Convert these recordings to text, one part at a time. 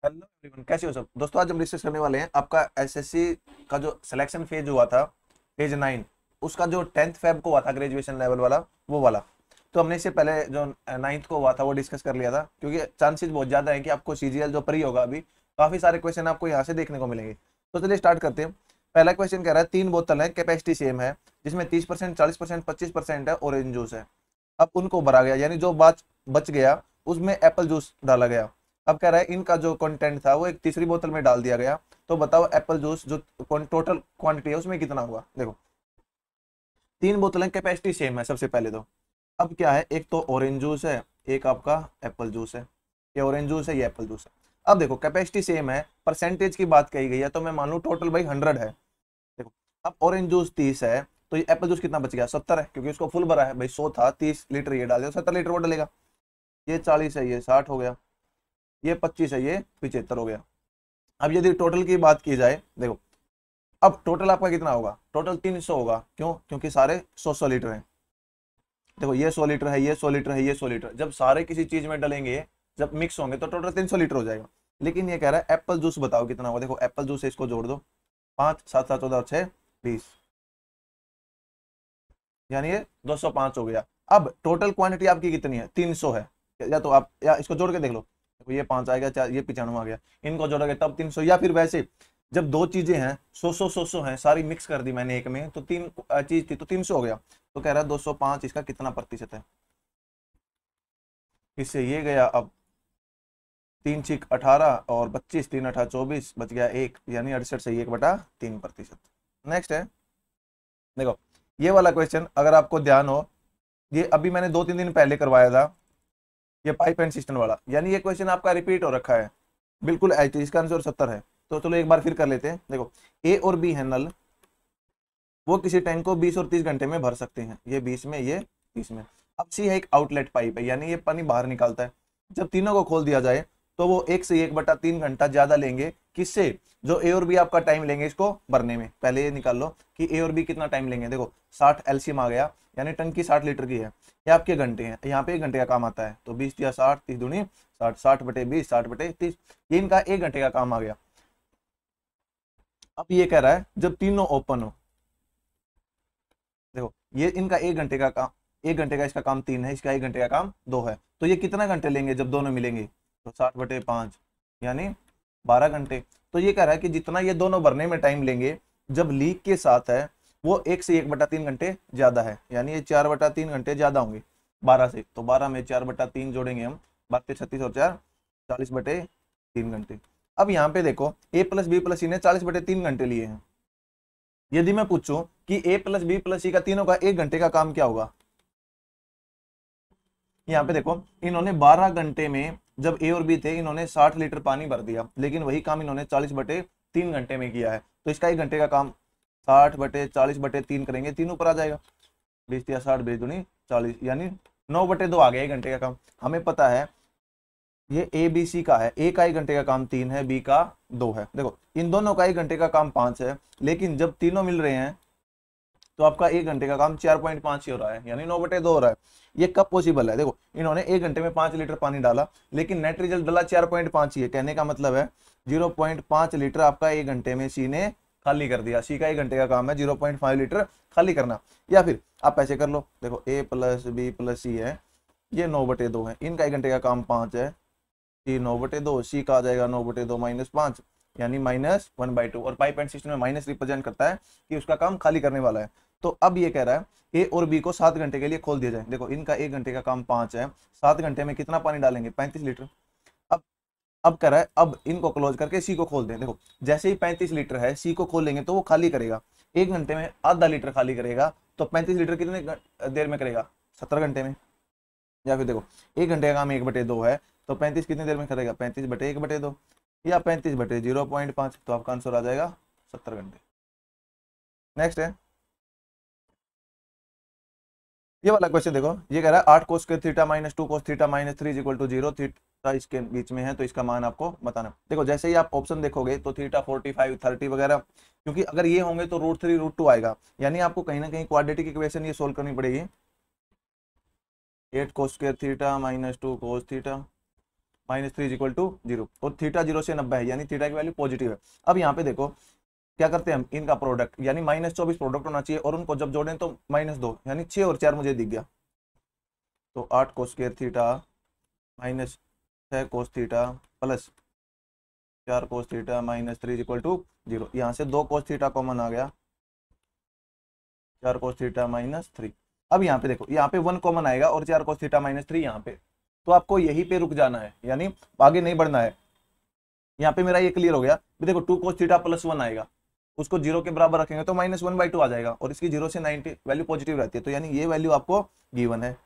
Hello everyone, कैसे हो सब दोस्तों। आज हम डिस्कस करने वाले हैं आपका एसएससी का जो सिलेक्शन फेज हुआ था, फेज 9, उसका जो 10th फेब को हुआ था ग्रेजुएशन लेवल वाला, वो वाला। तो हमने इससे पहले जो 9th को हुआ था वो डिस्कस कर लिया था, क्योंकि चांसेस बहुत ज्यादा है कि आपको सीजीएल जो प्री होगा अभी काफी सारे क्वेश्चन आपको यहाँ से देखने को मिलेंगे। तो चलिए स्टार्ट करते हैं। पहला क्वेश्चन कह रहा है 3 बोतल है, कैपेसिटी सेम है, जिसमें 30%, 40%, 25% है ऑरेंज जूस है। अब उनको भरा गया, यानी जो बच बच गया उसमें एप्पल जूस डाला गया। अब कह रहा है इनका जो कंटेंट था वो एक तीसरी बोतल में डाल दिया गया। तो बताओ एप्पल जूस जो टोटल क्वांटिटी है उसमें कितना होगा। देखो 3 बोतलें, कैपेसिटी सेम है सबसे पहले तो। अब क्या है, एक तो ऑरेंज जूस है, एक आपका एप्पल जूस है। ये ऑरेंज जूस है, ये एप्पल जूस है। अब देखो कैपेसिटी सेम है, परसेंटेज की बात कही गई है, तो मैं मान लू टोटल भाई 100 है। देखो अब ऑरेंज जूस 30 है, तो ये एप्पल जूस कितना बच गया, 70 है, क्योंकि उसको फुल भरा है भाई। 100 था, 30 लीटर ये डाल दिया, 70 लीटर वो डलेगा। ये 40 है, ये 60 हो गया। ये 25 है, ये 75 हो गया। अब यदि टोटल की बात की जाए, देखो अब टोटल आपका कितना होगा, टोटल 300 होगा। क्यों? क्योंकि सारे 100 लीटर हैं। देखो ये 100 लीटर है, ये 100 लीटर है, ये 100 लीटर, जब सारे किसी चीज में डलेंगे, जब मिक्स होंगे तो टोटल 300 लीटर हो जाएगा। लेकिन ये कह रहा है एप्पल जूस बताओ कितना होगा। देखो एप्पल जूस है, इसको जोड़ दो, 5 7 7 14 6 20, यानी ये 205 हो गया। अब टोटल क्वांटिटी आपकी कितनी है, 300 है। या तो आप या इसको जोड़ के देख लो, देखो ये 5 आएगा, 4 ये 95 आ गया, इनको जोड़ोगे तब 300। या फिर वैसे जब दो चीजें हैं, 100 हैं, सारी मिक्स कर दी मैंने एक में, तो तीन चीज थी तो 300 हो गया। तो कह रहा है 205 इसका कितना प्रतिशत है। इससे ये गया। अब 3 6 18 और 25, 3 8 24, बच गया एक, यानी 68 से 1/3%। नेक्स्ट है, देखो ये वाला क्वेश्चन अगर आपको ध्यान हो, ये अभी मैंने 2 3 दिन पहले करवाया था, ये पाइप एंड सिस्टम वाला, यानी ये क्वेश्चन आपका रिपीट हो रखा है बिल्कुल एच, इसका आंसर 70 है। तो चलो एक बार फिर कर लेते हैं। देखो ए और बी है नल, वो किसी टैंक को 20 और 30 घंटे में भर सकते हैं, ये 20 में, ये 30 में। अब सी है एक आउटलेट पाइप है, यानी ये पानी बाहर निकालता है। जब तीनों को खोल दिया जाए तो वो 1 से 1/3 घंटा ज्यादा लेंगे, किससे, जो ए और बी आपका टाइम लेंगे इसको भरने में। पहले ये निकाल लो कि ए और बी कितना टाइम लेंगे। देखो 60 एलसीएम आ गया, यानी टंकी 60 लीटर की है, ये आपके घंटे हैं, यहाँ पे 1 घंटे का काम आता है। तो 20 या 60, 30 दूनी 60, 60/20, 60/30, ये इनका 1 घंटे का काम आ गया। अब ये कह रहा है जब तीनों ओपन हो, देखो ये इनका 1 घंटे का काम, 1 घंटे का इसका काम 3 है, इसका 1 घंटे का काम 2 है। तो ये कितना घंटे लेंगे जब दोनों मिलेंगे, तो 60/5, यानी 12 घंटे। तो ये कह रहा है कि जितना ये दोनों भरने में टाइम लेंगे, जब लीक के साथ है, वो 1 से 1/3 घंटे ज्यादा है, यानी ये 4/3 घंटे ज्यादा होंगे 12 से। तो 12 में 4/3 जोड़ेंगे हम, 32 36 और 4 40/3 घंटे। अब यहाँ पे देखो ए प्लस बी प्लस सी ने 40/3 घंटे लिए हैं। यदि मैं पूछूं कि ए प्लस बी प्लस सी का तीनों का 1 घंटे का काम क्या होगा, यहाँ पे देखो इन्होंने 12 घंटे में, जब ए और बी थे, इन्होंने 60 लीटर पानी भर दिया, लेकिन वही काम इन्होंने 40/3 घंटे में किया है। तो इसका 1 घंटे का काम 60/40/3 करेंगे, तीन ऊपर आ जाएगा, 20 या 60, 20 दूनी 40, यानी 9/2 आ गया 1 घंटे का काम। हमें पता है ये ए बी सी का है, ए का 1 घंटे का काम 3 है, बी का 2 है। देखो इन दोनों का 1 घंटे का काम 5 है, लेकिन जब तीनों मिल रहे हैं तो आपका 1 घंटे का काम 4.5 ही हो रहा है, यानी 9/2 हो रहा है। ये कब पॉसिबल है, देखो इन्होंने 1 घंटे में 5 लीटर पानी डाला, लेकिन नेट रिजल्ट डाला 4.5 ही है। कहने का मतलब है 0.5 लीटर आपका 1 घंटे में सी ने खाली कर दिया। सी का 1 घंटे का काम है 0.5 लीटर खाली करना। या फिर आप ऐसे कर लो, देखो ए प्लस बी प्लस सी है, ये 9/2 है, इनका 1 घंटे का काम 5 है, सी 9/2, सी का आ जाएगा 9/2 -5, यानी -1/2। और पाइप एंड सिस्टम में माइनस रिप्रेजेंट करता है कि उसका काम खाली करने वाला है। तो अब ये कह रहा है ए और बी को 7 घंटे के लिए खोल दिया जाए। देखो इनका 1 घंटे का काम 5 है, 7 घंटे में कितना पानी डालेंगे, 35 लीटर। अब अब कह रहा है अब इनको क्लोज करके सी को खोल दें। देखो जैसे ही 35 लीटर है, सी को खोलेंगे तो वो खाली करेगा, 1 घंटे में आधा लीटर खाली करेगा। तो 35 लीटर कितने देर में करेगा, 17 घंटे में। या फिर देखो 1 घंटे का काम 1/2 है, तो 35 कितनी देर में करेगा, 35/1/2, या 35/0.5, तो आपका आंसर आ जाएगा 70 घंटे। नेक्स्ट है ये वाला क्वेश्चन, देखो ये कह रहा है 8 cos square theta -2 cos theta -3 = 0, theta इसके बीच में है, तो इसका मान आपको बताना। देखो जैसे ही आप ऑप्शन देखोगे तो थीटा 45 30 वगैरह, क्योंकि अगर ये होंगे तो √3 √2 आएगा, यानी आपको कहीं ना कहीं क्वाड्रेटिक इक्वेशन ये सोल्व करनी पड़ेगी। 8 cos square theta -2 cos theta -3 is equal to 0 और थीटा 0 से 90 है यानी थीटा की वैल्यू पॉजिटिव है। अब यहाँ पे देखो क्या करते हैं हम, इनका प्रोडक्ट यानी -24 प्रोडक्ट होना चाहिए और उनको जब जोड़ें तो -2 यानी 6 और 4 मुझे दिख गया। तो 8 cos square theta -6 cos theta plus 4 cos theta -3 is equal to 0। यहाँ से 2 कोस थीटा कॉमन आ गया, 4 कोस थीटा -3। अब यहाँ पे देखो, यहाँ पे 1 कॉमन आएगा और 4 कोस थीटा -3 यहाँ पे, तो आपको यहीं पे रुक जाना है यानी आगे नहीं बढ़ना है। यहाँ पे मेरा ये क्लियर हो गया। देखो 2 कोस थीटा प्लस 1 आएगा, उसको 0 के बराबर रखेंगे तो -1/2 आ जाएगा और इसकी 0 से 90 वैल्यू पॉजिटिव रहती है, तो यानी ये वैल्यू आपको गिवन है।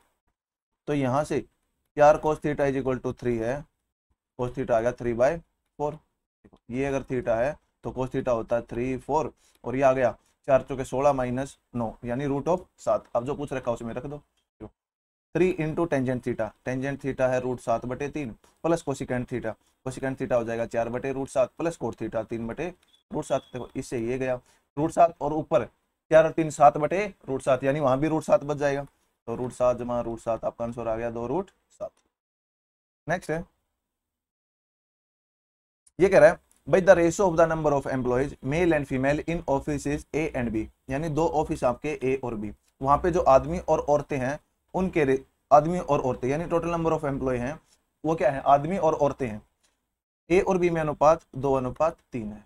तो यहाँ से 4 cos theta is equal to 3 है, कोस थीटा आ गया 3/4। ये अगर थीटा है तो कोस थीटा होता है 3 4 और ये आ गया 4 चौके 16 -9 यानी √7। अब जो पूछ रखा है उसमें रख दो। 3 into tangent theta, tangent theta है √7/3 plus cosecant theta, cosecant theta हो जाएगा 4/√7 प्लस कोट थीटा 3/√7। देखो इससे ये गया √7 और ऊपर 4 और 3 7/√7 यानी वहां भी √7 बच जाएगा। तो √7 जमा √7 आपका आंसर आ गया 2√7। नेक्स्ट है, ये कह रहा है भाई the ratio of the number of employees male and female in office is A and B, यानी 2 ऑफिस आपके ए और बी, वहां पे जो आदमी और औरतें हैं उनके आदमी और औरतें यानी टोटल नंबर ऑफ एम्प्लॉय हैं वो क्या है, आदमी और औरतें हैं। ए और बी में अनुपात 2:3 है।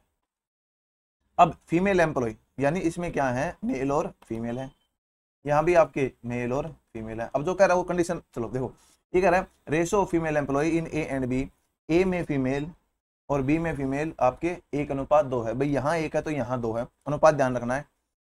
अब फीमेल एम्प्लॉय यानी इसमें क्या है, मेल और फीमेल है, यहाँ भी आपके मेल और फीमेल है। अब जो कह रहा है वो कंडीशन, चलो देखो ये कह रहा है ratio of female employ in A and B, A में फीमेल और बी में फीमेल आपके 1:2 है। भाई यहाँ 1 है तो यहाँ 2 है, अनुपात ध्यान रखना है।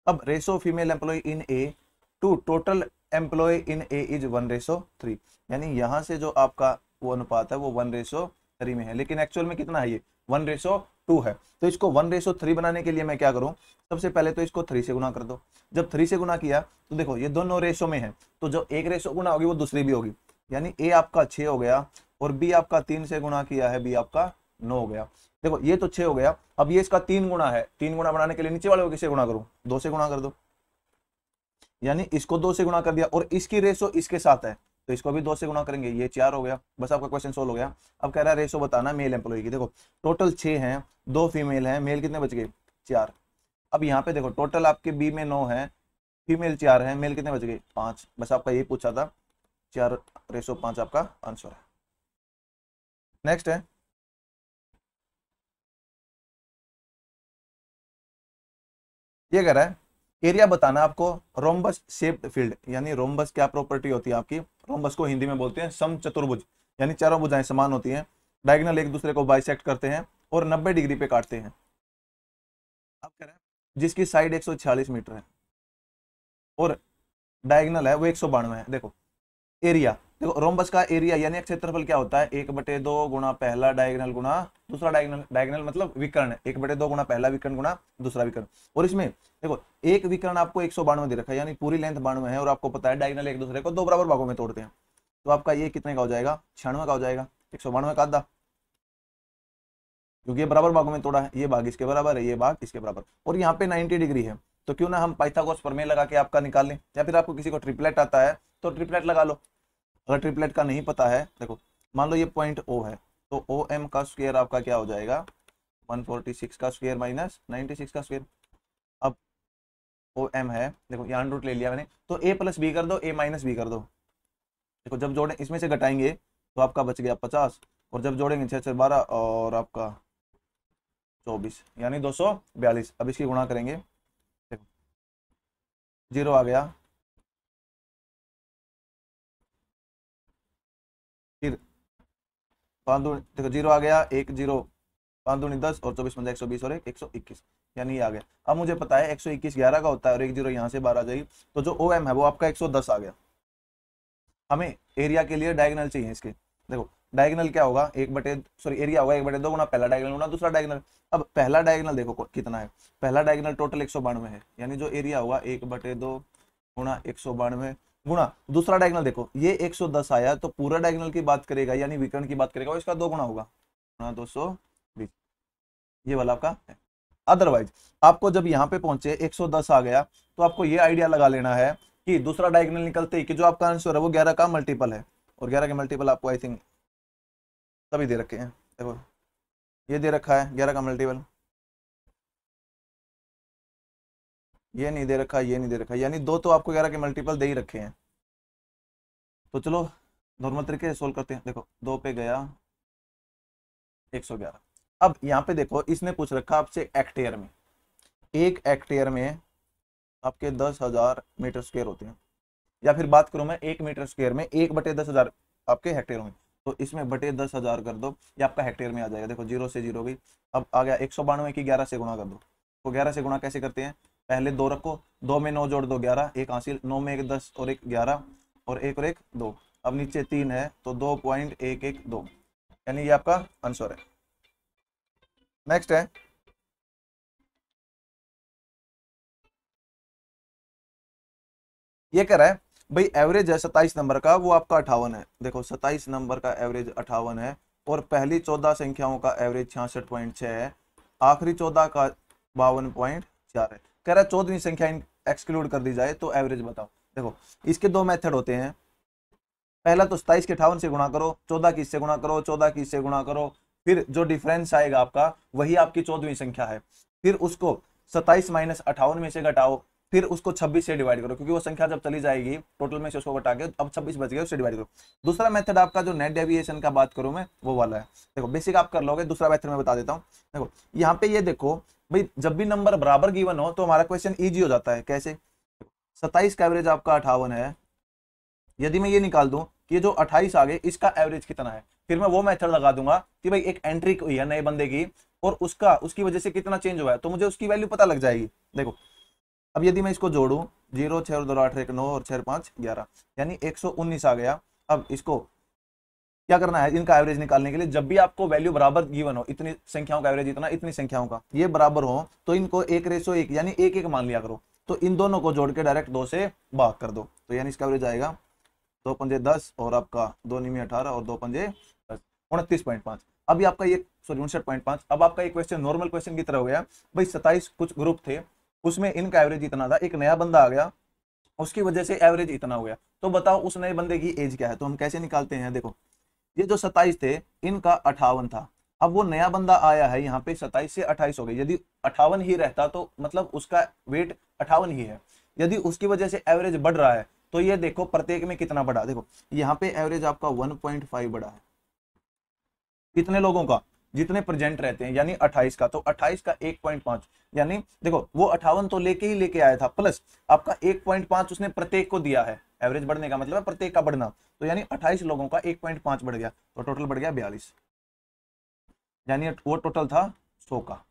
अब ratio female employ in A to total employee in A is 1:3, यानी यहाँ से जो आपका वो अनुपात है वो 1:3 में है, लेकिन एक्चुअल में कितना है, ये 1:2 है। तो इसको 1:3 बनाने के लिए मैं क्या करूँ, सबसे पहले तो इसको 3 से गुना कर दो। जब 3 से गुना किया तो देखो ये दोनों रेशो में है, तो जो एक रेशो गुना होगी वो दूसरी भी होगी, यानी ए आपका 6 हो गया और बी आपका 3 से गुना किया है, बी आपका 9 हो गया। देखो ये तो 6 हो गया, अब ये इसका 3 गुना है, 3 गुना बनाने के लिए नीचे वाले को किससे गुना करूं, 2 से गुना कर दो, यानी इसको 2 से गुना कर दिया और इसकी रेशो इसके साथ है तो इसको भी 2 से गुना करेंगे, ये 4 हो गया। बस आपका क्वेश्चन सोल्व हो गया। अब कह रहा है रेशो बताना मेल एम्प्लॉय की। देखो टोटल 6 हैं, 2 फीमेल हैं, मेल कितने बच गए, 4। अब यहाँ पे देखो टोटल आपके बी में 9 है, फीमेल 4 है, मेल कितने बच गए, 5। बस आपका यही पूछा था, 4:5 आपका आंसर है। नेक्स्ट है, ये कह रहा है एरिया बताना आपको रोम्बस शेप्ड फील्ड, यानी रोम्बस क्या प्रॉपर्टी होती है आपकी, रोम्बस को हिंदी में बोलते हैं समचतुर्भुज, यानी चारों भुजाएं समान होती हैं, डायगोनल एक दूसरे को बाइसेक्ट करते हैं और 90 डिग्री पे काटते हैं। अब कह रहा है जिसकी साइड 146 मीटर है और डायगोनल है वो 192 है। देखो एरिया, देखो रोम्बस का एरिया यानी क्षेत्रफल क्या होता है, 1/2 गुणा पहला डायगोनल गुणा दूसरा डायगोनल, डायगोनल मतलब विकर्ण, 1/2 गुणा पहला विकर्ण गुणा दूसरा विकर्ण। और इसमें देखो एक विकर्ण आपको 192 दे रखा है, यानी पूरी लेंथ 92 है और आपको पता है डायगोनल एक दूसरे को 2 बराबर भागों में तोड़ते हैं, तो आपका ये कितने का हो जाएगा, 96 का हो जाएगा, 192 का आधा, क्योंकि ये बराबर भागों में तोड़ा है, ये भाग इसके बराबर है, ये भाग इसके बराबर, और यहाँ पे 90 डिग्री है, तो क्यों ना हम पाइथागोरस प्रमेय लगा के आपका निकाल लें, या फिर आपको किसी को ट्रिपलेट आता है तो ट्रिपलेट लगा लो। अगर ट्रिपलेट का नहीं पता है, देखो मान लो ये पॉइंट ओ है, तो ओ एम का स्क्वायर आपका क्या हो जाएगा, 146 का स्क्वायर माइनस 96 का स्क्वायर। अब ओ एम है, देखो यहाँ रूट ले लिया मैंने, तो ए प्लस बी कर दो, ए माइनस बी कर दो। देखो जब जोड़े इसमें से घटाएंगे तो आपका बच गया 50 और जब जोड़ेंगे 6 से 12 और आपका 24 यानी 242। अब इसकी गुणा करेंगे, देखो 0 आ गया, फिर 5 दूनी, देखो 0 आ गया, 1 0, 5 दूनी 10 और 24 पंजा 120 और 1 121, यानी ये आ गया। अब मुझे पता है 121 11 का होता है और 1 0 यहाँ से 12 आ जाएगी, तो जो ओ एम है वो आपका 110 आ गया। हमें एरिया के लिए डायगोनल चाहिए इसके, देखो डायगोनल क्या होगा, एरिया होगा 1/2 गुना पहला डायगोनल गुना दूसरा डायगोनल। अब पहला डायगोनल देखो कितना है, पहला डायगोनल टोटल 192 है, यानी जो एरिया होगा 1/2 गुणा 192 गुणा दूसरा डायगोनल, देखो ये 110 आया तो पूरा डायगोनल की बात करेगा यानी विकर्ण की बात करेगा और इसका 2 गुना होगा, गुणा 220, ये वाला आपका है। अदरवाइज आपको जब यहाँ पे पहुंचे 110 आ गया तो आपको ये आइडिया लगा लेना है कि दूसरा डायगोनल निकलते ही कि जो आपका आंसर है वो 11 का मल्टीपल है, और 11 के मल्टीपल आपको आई थिंक तभी दे रखे हैं। देखो ये दे रखा है 11 का मल्टीपल, ये नहीं दे रखा, ये नहीं दे रखा, यानी दो तो आपको 11 के मल्टीपल दे ही रखे हैं। तो चलो नॉर्मल तरीके से सोल्व करते हैं। देखो 2 पे गया 111। अब यहाँ पे देखो इसने पूछ रखा आपसे हेक्टेयर में, 1 हेक्टेयर में आपके 10,000 मीटर स्क्वायर होते हैं, या फिर बात करूं मैं 1 मीटर स्क्वायर में 1/10,000 आपके हेक्टेयर में, तो इसमें बटे 10,000 कर दो, ये आपका हेक्टेयर में आ जाएगा। देखो 0 से 0 गई, अब आ गया 192 की 11 से गुणा कर दो। तो 11 से गुणा कैसे करते हैं, पहले 2 रखो, 2 में 9 जोड़ दो 11, 1 हासिल, 9 में 1 10 और 1 11 और 1 और 1 2। अब नीचे 3 है तो 2.112, यानी ये आपका आंसर है। नेक्स्ट है ये कह रहा है भाई एवरेज है 27 नंबर का, वो आपका 58 है। देखो 27 नंबर का एवरेज 58 है और पहली 14 संख्याओं का एवरेज 66.6 है, आखिरी 14 का 52.4 है। कह रहा है 14वीं संख्या एक्सक्लूड कर दी जाए तो एवरेज बताओ। देखो इसके दो मेथड होते हैं, पहला तो 27 के 58 से गुणा करो, 14 की इससे गुणा करो, 14 की इससे गुणा करो, फिर जो डिफरेंस आएगा आपका वही आपकी 14वीं संख्या है, फिर उसको 27 माइनस 58 में से घटाओ, फिर उसको 26 से डिवाइड करो, क्योंकि वो संख्या जब चली जाएगी टोटल में से उसको घटा के अब 26 बच गया उससे डिवाइड करो। दूसरा मेथड आपका जो नेट डेविएशन का बात करूं मैं वो वाला है। देखो बेसिक आप कर लोगे, दूसरा मेथड मैं बता देता हूं। देखो यहाँ पे ये देखो भाई जब भी नंबर बराबर गिवन हो तो हमारा क्वेश्चन ईजी हो जाता है। कैसे, 27 का एवरेज आपका 58 है, यदि मैं ये निकाल दूं कि ये जो 28 आ गए इसका एवरेज कितना है, फिर मैं वो मेथड लगा दूंगा कि भाई एक एंट्री हुई है नए बंदे की और उसकी वजह से कितना चेंज हुआ है, तो मुझे उसकी वैल्यू पता लग जाएगी। देखो अब यदि मैं इसको जोड़ूं 0 6 और 2 8 1 9 और 6 5 11, यानी 119 आ गया। अब इसको क्या करना है, इनका एवरेज निकालने के लिए जब भी आपको वैल्यू बराबर गिवन हो, इतनी संख्याओं का एवरेज इतना, इतनी संख्याओं का ये बराबर हो, तो इनको 1:1 यानी 1:1 मान लिया करो। तो इन दोनों को जोड़ के डायरेक्ट 2 से भाग कर दो, तो यानी इसका एवरेज आएगा 2 पंजे 10 और आपका 2 निमी 18 और 2 पंजे 10, 29.5। अभी आपका ये सॉरी 59.5। अब आपका ये क्वेश्चन नॉर्मल क्वेश्चन की तरह हो गया। भाई 27 कुछ ग्रुप थे, उसमें इनका एवरेज इतना था, एक नया बंदा आ गया उसकी वजह से एवरेज इतना हो गया, तो बताओ उस नए बंदे की एज क्या है। तो हम कैसे निकालते हैं, देखो ये जो 27 थे इनका 58 था, अब वो नया बंदा आया है यहाँ पे 27 से 28 हो गई, यदि 58 ही रहता तो मतलब उसका वेट 58 ही है, यदि उसकी वजह से एवरेज बढ़ रहा है तो ये देखो प्रत्येक में कितना बढ़ा। देखो यहाँ पे एवरेज आपका 1.5 बढ़ा है, कितने लोगों का, जितने प्रेजेंट रहते हैं, यानी 28 का, तो 28 का 1.5, यानी देखो वो 58 तो लेके आया था, प्लस आपका 1.5 उसने प्रत्येक को दिया है। एवरेज बढ़ने का मतलब है प्रत्येक का बढ़ना, तो यानी 28 लोगों का 1.5 बढ़ गया, तो टोटल बढ़ गया 42, यानी वो टोटल था 100 का।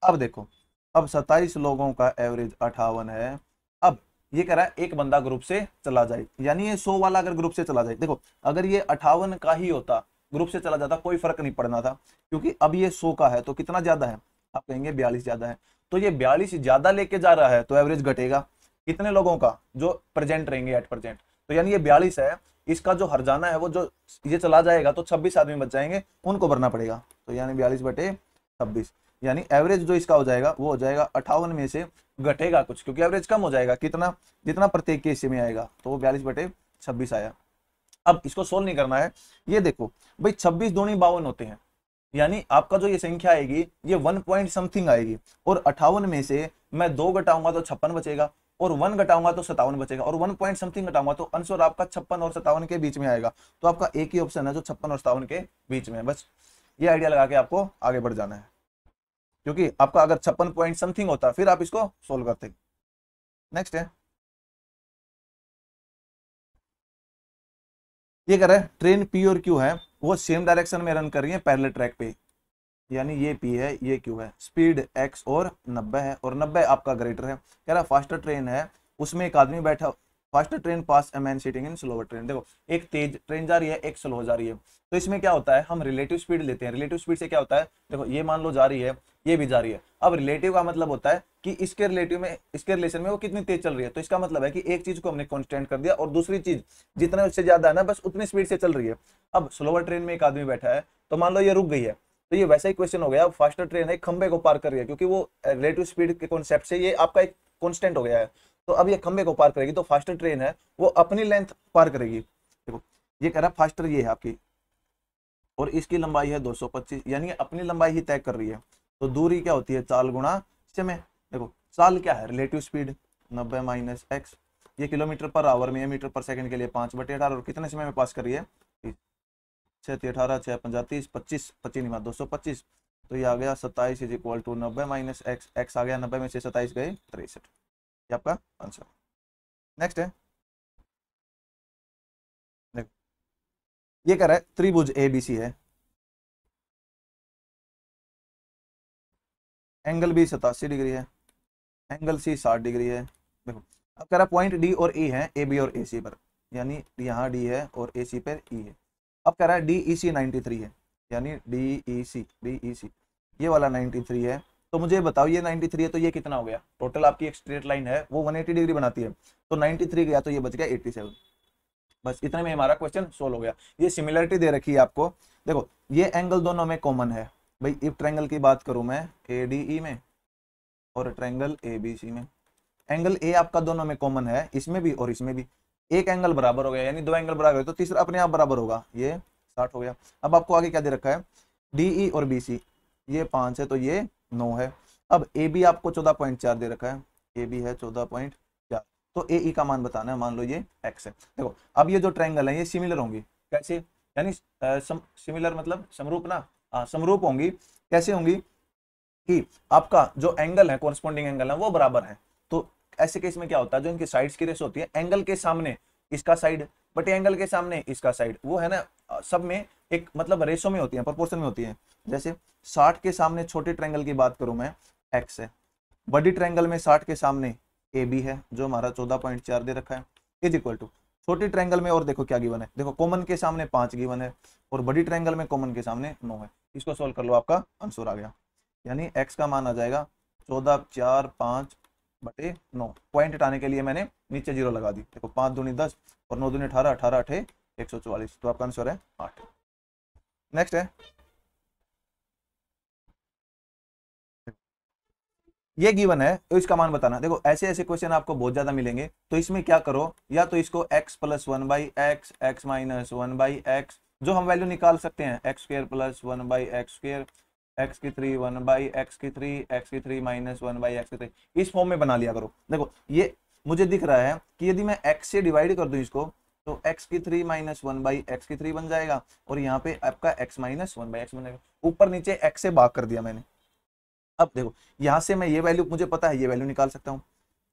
अब देखो अब 27 लोगों का एवरेज 58 है, अब ये कह रहा है एक बंदा ग्रुप से चला जाए, यानी ये 100 वाला अगर ग्रुप से चला जाए, देखो अगर ये 58 का ही होता ग्रुप से चला जाता कोई फर्क नहीं पड़ना था, क्योंकि अब ये 100 का है तो कितना ज्यादा है, आप कहेंगे 42 ज्यादा है, तो ये 42 ज्यादा लेके जा रहा है तो एवरेज घटेगा। कितने लोगों का, जो प्रेजेंट रहेंगे एट प्रेजेंट, तो यानी ये 42 है, इसका जो हर्जाना है वो जो ये चला जाएगा तो 26 आदमी बच जाएंगे, उनको भरना पड़ेगा, तो यानी 42/26, यानी एवरेज जो इसका हो जाएगा वो हो जाएगा 58 में से घटेगा कुछ, क्योंकि एवरेज कम हो जाएगा, कितना, जितना प्रत्येक के हिस्से में आएगा, तो वो 42/26 आया। अब इसको सोल्व नहीं करना है, ये देखो भाई 26 दूनी 52 होते हैं, यानी आपका जो ये संख्या आएगी ये 1 पॉइंट समथिंग आएगी, और 58 में से मैं 2 घटाऊंगा तो 56 बचेगा, और 1 घटाऊंगा तो 57 बचेगा, और 1 पॉइंट समथिंग घटाऊंगा तो आंसर आपका 56 और 57 के बीच में आएगा। तो आपका एक ही ऑप्शन है जो 56 और 57 के बीच में है। बस ये आइडिया लगा के आपको आगे बढ़ जाना है, क्योंकि आपका अगर 56 पॉइंट समथिंग होता फिर आप इसको सोल्व करते। नेक्स्ट है ये कह रहा है ट्रेन पी और क्यू है, वो सेम डायरेक्शन में रन कर रही है पैरेलल ट्रैक पे, यानी ये पी है ये क्यू है, स्पीड एक्स और 90 है, और 90 आपका ग्रेटर है। कह रहा फास्टर ट्रेन है, उसमें एक आदमी बैठा, faster train pass a man sitting in slower train. देखो एक तेज ट्रेन जा रही है एक स्लो जा रही है, तो इसमें क्या होता है हम रिलेटिव स्पीड लेते हैं। रिलेटिव स्पीड से क्या होता है, देखो ये मान लो जा रही है ये भी जा रही है, अब रिलेटिव का मतलब होता है कि इसके रिलेटिव में इसके रिलेशन में वो कितनी तेज चल रही है, तो इसका मतलब है कि एक चीज को हमने कांस्टेंट कर दिया और दूसरी चीज जितना उससे ज्यादा है ना बस उतनी स्पीड से चल रही है। अब स्लोवर ट्रेन में एक आदमी बैठा है तो मान लो ये रुक गई है, तो ये वैसा ही क्वेश्चन हो गया, फास्टर ट्रेन है खंबे को पार कर रही है, क्योंकि वो रिलेटिव स्पीड के कॉन्सेप्ट से ये आपका एक कांस्टेंट हो गया है, तो अब ये खंबे को पार करेगी, तो फास्टर ट्रेन है वो अपनी लेंथ पार करेगी। देखो ये कह रहा है फास्टर ये है आपकी और इसकी लंबाई है 225, यानी अपनी लंबाई ही तय कर रही है। तो दूरी क्या होती है, चाल गुणा समय। देखो चाल क्या है, रिलेटिव स्पीड 90 माइनस एक्स, ये किलोमीटर पर आवर में है, मीटर पर सेकंड के लिए 5/18, और कितने समय में पास कर रही है, 6×18 6×5 30, 25 25 नहीं 225, तो ये आ गया 27 is equal to 90 minus X, X आ गया 90 में से 27 गए 63, ये आपका आंसर। नेक्स्ट है, देखो ये कह रहा है त्रिभुज एबीसी है, एंगल बी 87 डिग्री है, एंगल सी 60 डिग्री है। देखो अब कह रहा है पॉइंट डी और ई है ए बी और ए सी पर, यानी यहाँ डी है और ए सी पर ई है। अब कह रहा है डी ई सी 93 है, यानी डी ई सी ये वाला 93 है। तो मुझे बताओ ये 93 है तो ये कितना हो गया, टोटल आपकी एक स्ट्रेट लाइन है वो 180 डिग्री बनाती है, तो 93 गया तो ये बच गया 87। बस इतने में हमारा क्वेश्चन सोल्व हो गया। ये सिमिलरिटी दे रखी है आपको, देखो ये एंगल दोनों में कॉमन है भाई। इफ ट्रायंगल की बात करूं मैं ए डी ई में और ट्रायंगल ए बी सी में, एंगल ए आपका दोनों में कॉमन है, इसमें भी और इसमें भी। एक एंगल बराबर हो गया, यानी दो एंगल बराबर है तो तीसरा अपने आप बराबर होगा, ये 60 हो गया। अब आपको आगे क्या दे रखा है, डीई और बीसी ये 5 है तो ये 9 है। अब ए बी आपको 14.4 दे रखा है, ए बी है 14.4, तो ए ई का मान बताना है, मान लो ये एक्स है। देखो अब ये जो ट्रायंगल है ये सिमिलर होंगी, कैसे, यानी सिमिलर मतलब समरूप ना, समरूप होंगी। कैसे होंगी कि आपका जो एंगल है, कोरस्पॉन्डिंग एंगल है वो बराबर है। तो ऐसे केस में क्या होता है, जो इनकी साइड्स की रेशो होती है, एंगल के सामने इसका साइड बट एंगल के सामने इसका साइड, वो है ना सब में एक मतलब रेशो में होती है, प्रोपोर्शन में होती है। जैसे 60 के सामने छोटे ट्रायंगल की बात करूं मैं, एक्स है, बड़ी ट्रायंगल में 60 के सामने ए बी है जो हमारा 14.4 दे रखा है, इज इक्वल टू छोटी ट्रायंगल में, और देखो क्या गिवन है, देखो कॉमन के सामने 5 गिवन है और बड़ी ट्रायंगल में कॉमन के सामने 9 है। इसको सोल्व कर लो, आपका आंसर आ गया, यानी x का मान आ जाएगा 14/4/5/9। पॉइंट हटाने के लिए मैंने नीचे 0 लगा दी। देखो 5 दूनी 10 और 9 दूनी 18, 18 8 144, तो आपका आंसर है 8। नेक्स्ट है, ये गिवन है तो इसका मान बताना। देखो ऐसे ऐसे क्वेश्चन आपको बहुत ज्यादा मिलेंगे, तो इसमें क्या करो, या तो इसको x + 1/x, x - 1/x, जो हम वैल्यू निकाल सकते हैं, x² + 1/x², x³ 1/x³, x³ - 1/x³, इस फॉर्म में बना लिया करो। देखो ये मुझे दिख रहा है कि यदि मैं x से डिवाइड कर दूं इसको, तो x³ - 1/x³ बन जाएगा, और यहाँ पे आपका x - 1/x बनेगा। ऊपर नीचे x से भाग कर दिया मैंने। अब देखो यहां से मैं ये वैल्यू मुझे पता है, ये वैल्यू निकाल सकता हूं,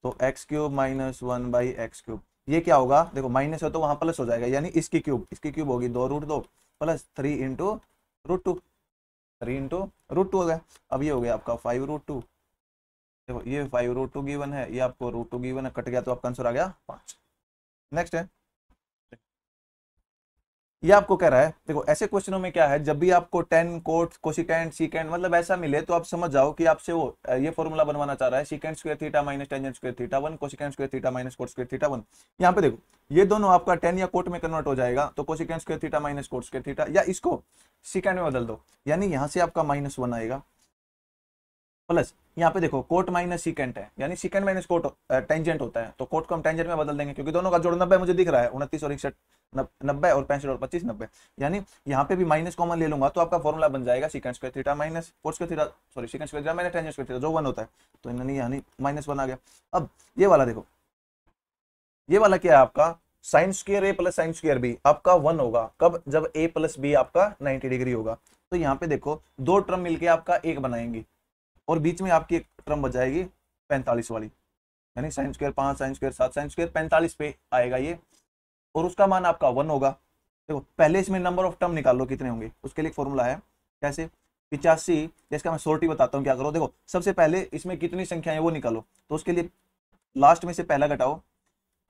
तो x³ - 1/x³, ये क्या होगा, देखो माइनस है तो वहां प्लस हो जाएगा, यानी इसकी क्यूब होगी 2√2 प्लस 3 × √2, 3 × √2 हो गया। अब ये हो गया आपका 5√2, देखो ये 5√2 गिवन है, ये आपको √2 गिवन है, कट गया तो आपका आंसर आ गया 5। नेक्स्ट है, ये आपको कह रहा है, देखो ऐसे क्वेश्चनों में क्या है, जब भी आपको टेन कोट कोसिकेंट सीकेंट मतलब ऐसा मिले तो आप समझ जाओ कि आपसे वो ये फॉर्मूला बनवाना चाह रहा है, secant square theta minus tangent square theta 1, cosecant square theta minus cot square theta 1। यहाँ पे देखो ये दोनों आपका टेन या कोट में कन्वर्ट हो जाएगा, तो cosecant square theta minus cot square theta, या इसको सीकेंट में बदल दो, यानी यहाँ से आपका -1 आएगा, प्लस यहाँ पे देखो कोट माइनस सीकेंट है, यानी सीकेंट माइनस कोट टेंजेंट होता है, तो कोट को हम टेंजेंट में बदल देंगे, क्योंकि दोनों का जोड़ 90 मुझे दिख रहा है, 29 और 61 90 और 65 और 25 90, यानी यहाँ पे भी माइनस कॉमन ले लूंगा तो आपका फॉर्मूला बन जाएगा secant square theta minus cot square theta, sorry secant square theta minus tangent square theta जो 1 होता है, तो यानी -1 आ गया। अब ये वाला देखो, ये वाला क्या है आपका साइन स्क्वायर ए प्लस साइन स्क्वायर बी आपका 1 होगा, कब, जब a + b आपका 90 डिग्री होगा। तो यहाँ पे देखो दो टर्म मिलके आपका एक बनाएंगे, और बीच में आपकी एक टर्म बच जाएगी 45 वाली, यानी sine square 5 sine square 7 sine square 45 पे आएगा ये, और उसका मान आपका 1 होगा। देखो पहले इसमें नंबर ऑफ टर्म निकाल लो कितने होंगे, उसके लिए एक फॉर्मूला है, कैसे, 85, जिसका मैं सोर्टी बताता हूँ क्या करो। देखो सबसे पहले इसमें कितनी संख्या है वो निकालो, तो उसके लिए लास्ट में से पहला घटाओ,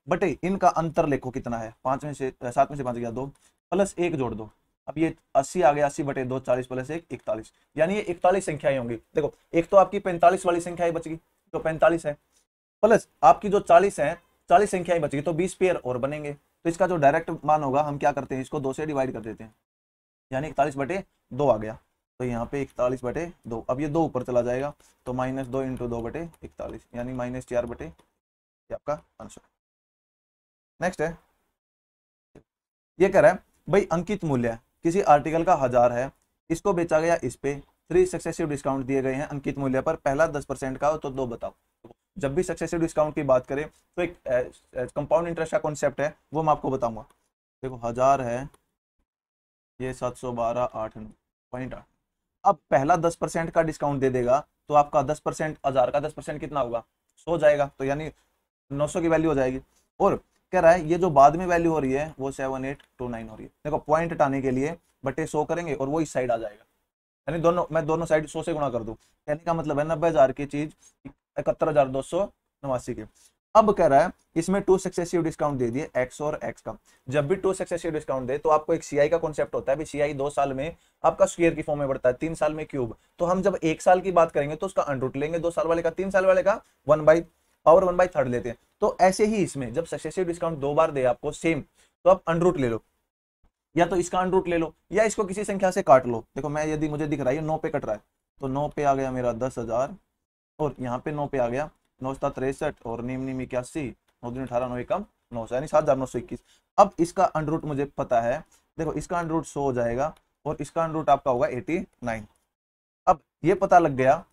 बटे इनका अंतर लिखो कितना है, 5 में से 7 में से 5 गया 2, प्लस 1 जोड़ दो, अब ये 80 आ गया, 80/2 40 प्लस 1 41, यानी ये 41 संख्याएं होंगी। देखो एक तो आपकी 45 वाली संख्याएं बच गई, तो 45 है, प्लस आपकी जो 40 है 40 संख्याएं बच गई, तो 20 पेयर और बनेंगे। तो इसका जो डायरेक्ट मान होगा हम क्या करते हैं, इसको 2 से डिवाइड कर देते हैं, यानी 41/2 आ गया, तो यहाँ पे 41/2, अब ये 2 ऊपर चला जाएगा, तो -2 × 2/41, यानी -4/, आपका आंसर। नेक्स्ट है, ये कह रहा है भाई अंकित मूल्य किसी आर्टिकल का 1000 है, इसको बेचा गया इस पे, 3 सक्सेसिव डिस्काउंट दिए गए हैं अंकित मूल्य पर, पहला 10% का हो तो 2 बताओ। जब भी सक्सेसिव डिस्काउंट की बात करें तो एक कंपाउंड इंटरेस्ट का कॉन्सेप्ट है, वो मैं आपको बताऊंगा। देखो 1000 है, ये 712.8। अब पहला 10% का डिस्काउंट दे देगा तो आपका 10%, 1000 का 10% कितना होगा, 100 जाएगा, तो यानी 900 की वैल्यू हो जाएगी। और कह रहा है ये जो बाद में वैल्यू हो रही है वो 7829 हो रही है। देखो पॉइंट हटाने के लिए बटे 100 करेंगे और वो इस साइड आ जाएगा, यानी मैं दोनों साइड 100 से गुणा कर दूं, कहने का मतलब है 90,000 की चीज 71,289 की। अब कह रहा है इसमें 2 सक्सेसिव डिस्काउंट दे दिए एक्स और एक्स का। जब भी 2 सक्सेसिव डिस्काउंट दे तो आपको एक सीआई का कॉन्सेप्ट होता है, सीआई 2 साल में आपका स्क्वायर की फॉर्म में बढ़ता है, 3 साल में क्यूब। तो हम जब 1 साल की बात करेंगे तो उसका अंडरूट लेंगे, 2 साल वाले का, 3 साल वाले का 1/3 लेते हैं। तो ऐसे ही इसमें जब सक्सेसिव डिस्काउंट 2 बार दे आपको सेम, तो आप अंडरूट ले लो, या तो इसका अंडरूट ले लो या इसको किसी संख्या से काट लो। देखो मैं यदि मुझे दिख रहा है 9 पे कट रहा है, तो 9 पे आ गया मेरा 10,000, और यहाँ पे 9 पे आ गया 963 और नीम नीम 81, 9 दिन 18, 9 एकम 900, यानी 7,921। अब इसका अंडरूट मुझे पता है, देखो इसका अंडरूट 100 हो जाएगा और इसका अंडरूट आपका होगा 89। अब ये पता लग गया,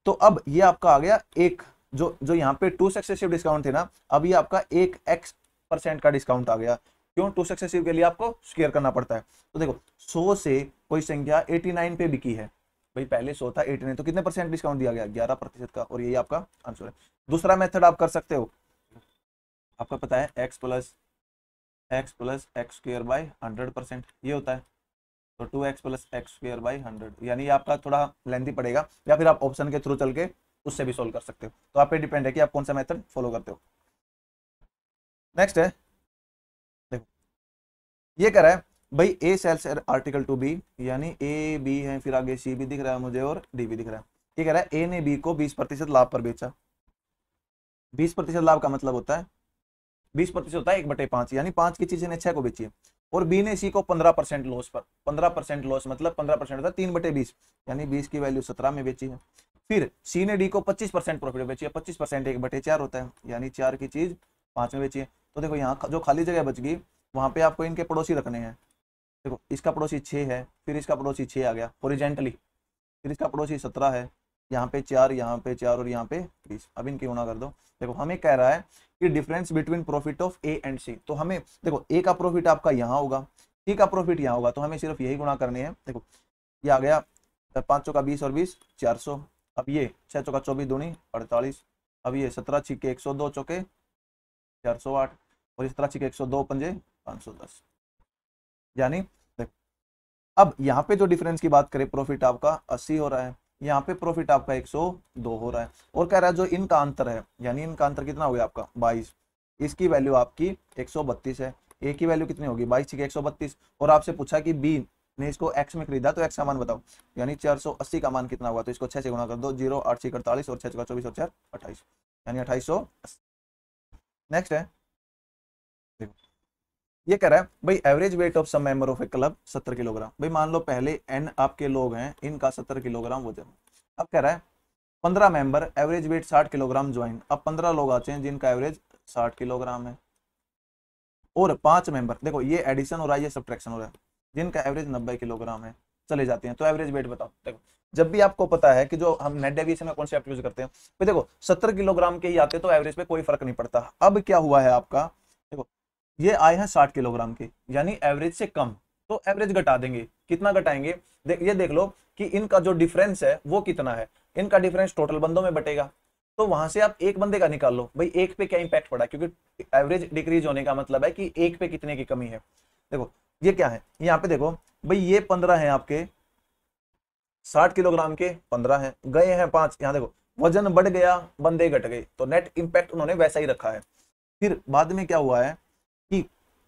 तो अब ये आपका आ गया एक, जो यहाँ पे 2 सक्सेसिव डिस्काउंट थे ना, अब ये आपका 1x% का डिस्काउंट आ गया। क्यों? 2 सक्सेसिव के लिए आपको स्क्वायर करना पड़ता है। तो देखो 100 से कोई संख्या 89 पे बिकी है, भाई पहले 100 था 89, तो कितने परसेंट डिस्काउंट दिया गया, 11% का, और यही आपका आंसर है। दूसरा मेथड आप कर सकते हो, आपका पता है x plus x square by 100%, ये होता है। तो 2x plus x square by 100, यानी आपका थोड़ा लेंथी पड़ेगा, या फिर आप ऑप्शन के थ्रू चल के उससे भी सोल्व कर सकते हो। तो आप पे डिपेंड है कि आप कौन सा मेथड फॉलो करते हो। नेक्स्ट है, देखो ये कह रहा है भाई ए सेल्स आर्टिकल टू बी, यानी ए बी है, फिर आगे सी भी दिख रहा है मुझे और डी भी दिख रहा है। ये कह रहा है ए ने बी को 20% लाभ पर बेचा। 20% लाभ का मतलब होता है 20% होता है 1/5, यानी 5 की चीज ने 6 को बेची है। और बी ने सी को 15% लॉस पर, 15% लॉस मतलब 15% होता है 3/20, यानी 20 की वैल्यू 17 में बेची है। फिर सी ने डी को 25% प्रॉफिट बेची है, 25% 1/4 होता है, यानी 4 की चीज 5 में बेची है। तो देखो यहाँ जो खाली जगह बच गई वहां पे आपको इनके पड़ोसी रखने हैं। देखो इसका पड़ोसी 6 है, फिर इसका पड़ोसी 6 आ गया ओरिजेंटली, फिर इसका पड़ोसी 17 है, यहाँ पे 4, यहाँ पे 4 और यहाँ पे 20। अब इनकी गुणा कर दो। देखो हमें कह रहा है कि difference between profit of A and C, तो हमें देखो ए का प्रॉफिट आपका यहाँ होगा, सी का प्रॉफिट यहाँ होगा, तो हमें सिर्फ यही गुणा करने हैं। देखो ये आ गया 5 चौका 20 और 20 400, अब ये 6 चौका 24 दूनी 48, अब ये 17 छिके 102 चौके 408, और 17 छिके 102 पंजे 510, यानी अब यहाँ पे जो डिफरेंस की बात करें प्रॉफिट आपका 80 हो रहा है, यहाँ पे प्रॉफिट आपका 102 हो रहा है। और कह रहा है जो इनका अंतर है, यानी इनका अंतर कितना हो गया आपका 22, इसकी वैल्यू आपकी 132 है, ए की वैल्यू कितनी होगी 22 की 132। और आपसे पूछा कि बी ने इसको एक्स में खरीदा तो एक्स का मान बताओ, यानी 480 का मान कितना होगा, तो इसको 6 से गुणा कर दो, 0 8 6 48 और 6 24 और 4 28, यानी 2880। नेक्स्ट है, देखो ये कह रहा है भाई average weight of some member of a club 70 kilogram. भाई मान लो पहले एन आपके लोग हैं, इनका 70 किलोग्राम वजन। अब कह रहा है 15 member, average weight 60 kilogram join. अब 15 लोग आते हैं जिनका एवरेज 60 किलोग्राम है, और 5 मेंबर, देखो ये एडिशन हो रहा है ये सब्ट्रैक्शन हो रहा है, जिनका एवरेज 90 किलोग्राम है, चले जाते हैं। तो एवरेज वेट बताओ। देखो जब भी आपको पता है कि जो हम नेट डेविएशन का कॉन्सेप्ट यूज करते हैं, तो देखो 70 किलोग्राम के ही आते तो एवरेज पे कोई फर्क नहीं पड़ता। अब क्या हुआ है आपका, देखो ये आए हैं 60 किलोग्राम के, यानी एवरेज से कम, तो एवरेज घटा देंगे। कितना घटाएंगे, ये देख लो कि इनका जो डिफरेंस है वो कितना है। इनका डिफरेंस टोटल बंदों में बटेगा, तो वहां से आप एक बंदे का निकाल लो, भाई एक पे क्या इंपैक्ट पड़ा, क्योंकि एवरेज डिक्रीज होने का मतलब है कि एक पे कितने की कमी है। देखो ये क्या है, यहाँ पे देखो भाई ये 15 है आपके, 60 किलोग्राम के 15 हैं, गए हैं 5, यहाँ देखो वजन बढ़ गया बंदे घट गए, तो नेट इंपैक्ट उन्होंने वैसा ही रखा है। फिर बाद में क्या हुआ है कि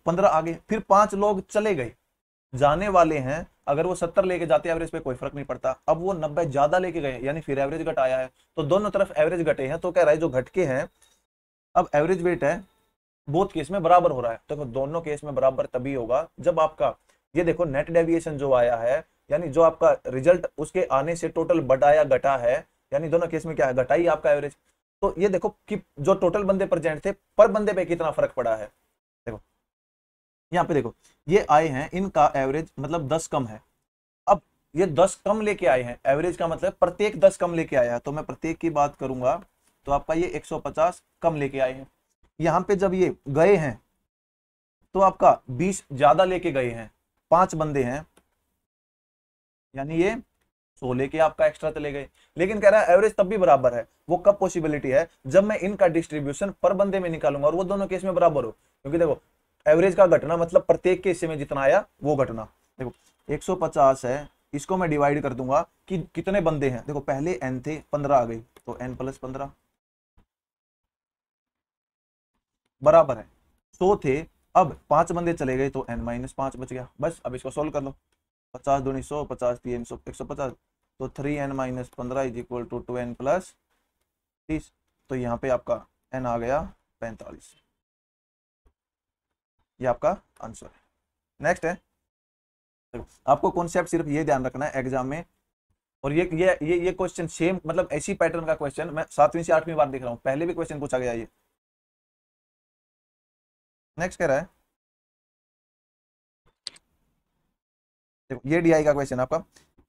15 आगे, फिर 5 लोग चले गए, जाने वाले हैं, अगर वो 70 लेके जाते एवरेज पे कोई फर्क नहीं पड़ता, अब वो 90 ज्यादा लेके गए, यानी फिर एवरेज घटाया है, तो दोनों तरफ एवरेज घटे हैं। तो कह रहा है जो घट के हैं अब एवरेज वेट है बोथ केस में बराबर हो रहा है। देखो दोनों केस में बराबर तभी होगा जब आपका ये देखो नेट डेविएशन जो आया है, यानी जो आपका रिजल्ट उसके आने से टोटल बढ़ाया घटा है, यानी दोनों केस में क्या है, घटा ही आपका एवरेज। तो ये देखो कि जो टोटल बंदे प्रेजेंट थे पर बंदे पे कितना फर्क पड़ा है। देखो यहाँ पे देखो ये आए हैं, इनका एवरेज मतलब 10 कम है। अब ये 10 कम लेके आए हैं, एवरेज का मतलब प्रत्येक 10 कम लेके आया है, तो मैं प्रत्येक की बात करूंगा तो आपका ये 150 कम लेके आए हैं। यहाँ पे जब ये गए हैं तो आपका 20 ज्यादा लेके गए हैं, 5 बंदे हैं, यानी ये 100 लेके आपका एक्स्ट्रा चले गए। लेकिन कह रहा है एवरेज तब भी बराबर है। वो कब पॉसिबिलिटी है, जब मैं इनका डिस्ट्रीब्यूशन पर बंदे में निकालूंगा और वो दोनों केस में बराबर हो। क्योंकि देखो एवरेज का घटना मतलब प्रत्येक के हिस्से में जितना आया वो घटना। देखो 150 है, इसको मैं डिवाइड कर दूंगा कि कितने बंदे हैं। देखो पहले n थे, 15 आ गए, तो n + 15 बराबर है 100 थे। अब 5 बंदे चले गए तो n - 5 बच गया। बस अब इसको सोल्व कर लो। 50 दूनी 100, 50 3 150, तो 3n - 15 = 2n + 30। तो यहाँ पे आपका n आ गया 45। ये आपका आंसर है। नेक्स्ट है, देखो आपको कॉन्सेप्ट सिर्फ ये ध्यान रखना है एग्जाम में। और ये क्वेश्चन सेम मतलब ऐसी पैटर्न का क्वेश्चन मैं 7वीं से 8वीं बार देख रहा हूँ, पहले भी क्वेश्चन पूछा गया ये। नेक्स्ट कह रहा है, देखो ये डीआई का क्वेश्चन आपका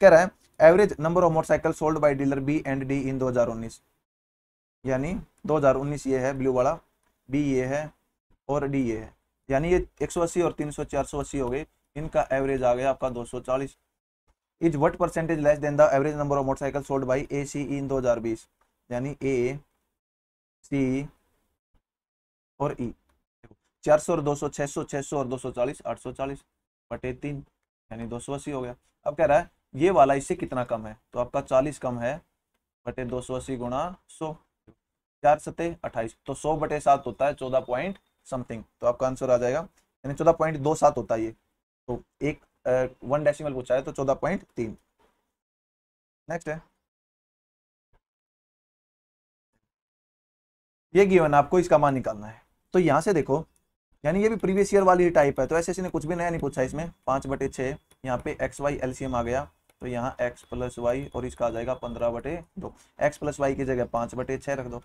कह रहा है average number of motorcycle sold by dealer B and D in 2019। यानी 2019 ये है ब्लू वाला, बी ये है और डी ये है। यानी ये 180 और 300 480 हो गए, इनका एवरेज आ गया आपका 240। Is what percentage less than the average number of motorcycle sold by A C in 2020। यानी ए सी और ई। 400 और 200 600, 600 और 240 840 बटे 3, यानी 280 हो गया। अब कह रहा है ये वाला इससे कितना कम है, तो आपका 40 कम है बटे 280 गुणा 100, 4 सते 28, तो 100 बटे 7 होता है 14 पॉइंट समथिंग। तो आपका आंसर आ जाएगा, यानी 14.27 होता है ये। तो एक 1 डेसिमल पूछा है तो 14.3। नेक्स्ट है, ये गिवन आपको इसका मान निकालना है। तो यहां से देखो, यानी ये भी प्रीवियस ईयर वाली टाइप है, तो ऐसे ने कुछ भी नया नहीं पूछा इसमें। 5/6, यहाँ पे एक्स वाई एलसीएम आ गया, तो यहाँ x + y और इसका आ जाएगा 15/2। x + y की जगह 5/6 रख दो,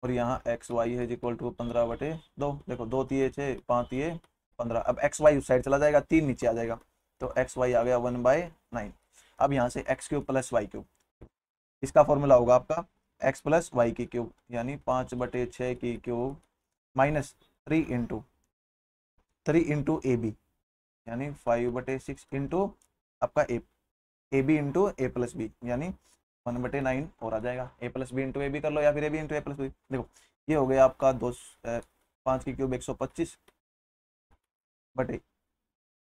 और यहाँ एक्स वाई है इक्वल टू 15/2। देखो 2 तिये 6, 5 तिये 15। अब एक्स वाई उस साइड चला जाएगा, 3 नीचे आ जाएगा, तो एक्स वाई आ गया 1/9। अब यहाँ से x³ + y³, इसका फॉर्मूला होगा आपका x + y³, यानी 5/6³ माइनस 3 × AB, यानी 5/6 इंटू आपका A B into a + b, यानी 1/9 और आ जाएगा। a + b into A B कर लो या फिर a b into a + b। देखो ये हो गया आपका 5³ 125 बटे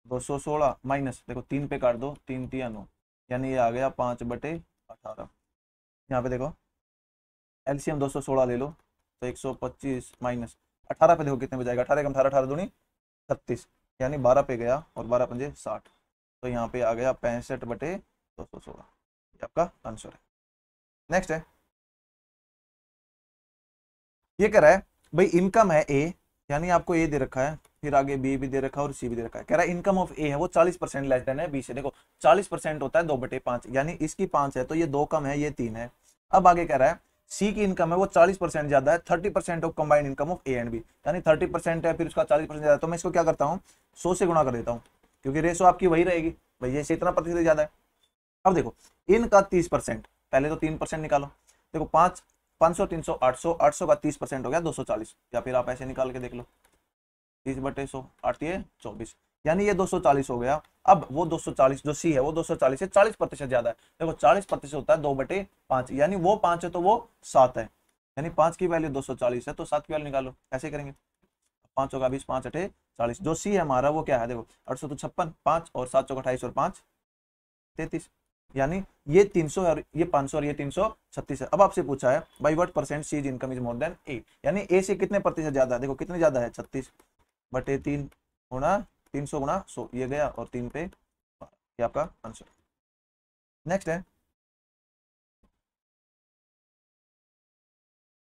216 माइनस, देखो 3 पे काट दो, 3 × 9, यानी ये आ गया 5/18। यहाँ पे देखो एलसीएम 216 ले लो, तो 125 माइनस 18 पे देखो कितने पे जाएगा, 18 × 18 18 दूनी 36, यानी 12 पे गया और 12 × 5 = 60। तो यहाँ पे आ गया 65/216। ये आपका आंसर है। नेक्स्ट है, ये कह रहा है भाई इनकम है ए, यानी आपको ए दे रखा है, फिर आगे बी भी दे रखा है और सी भी दे रखा है। कह रहा है इनकम ऑफ ए है वो 40% लेस देन है बी से। देखो 40% होता है 2/5, यानी इसकी 5 है तो ये 2 कम है, ये 3 है। अब आगे कह रहा है सी की इनकम है वो 40% ज्यादा है, 30% of combined income of A and B, यानी 30% है फिर उसका 40% ज्यादा है। तो मैं इसको क्या करता हूँ, 100 से गुणा कर देता हूँ, क्योंकि रेशो आपकी वही रहेगी भाई, ये से इतना प्रतिशत ज्यादा है। अब देखो इनका 30%, पहले तो 3% निकालो। देखो 500 300 800, 800 का 30% हो गया 240, या फिर आप ऐसे निकाल के देख लो 30/100, 8 ये 24, यानी ये 240 हो गया। अब वो 240 जो सी है वो 240 से 40% ज्यादा है। देखो 40% होता है 2/5, यानी वो 5 है तो वो 7 है, यानी 5 की वैल्यू 240 है तो 7 की वैल्यू निकालो। ऐसे करेंगे, 5 का 20, 5 8 40। जो सी है हमारा वो क्या है, देखो 800 तो 56, 5 और 7 28 और 5 33, यानी ये 300 और ये 500 और ये 336 है। अब आपसे पूछा है by what percent C income is more than A, यानी ए से कितने प्रतिशत ज्यादा है। देखो कितने ज्यादा है, 36/3 गुणा 300 गुणा 100, ये गया और 3 पे, ये आपका आंसर। नेक्स्ट है,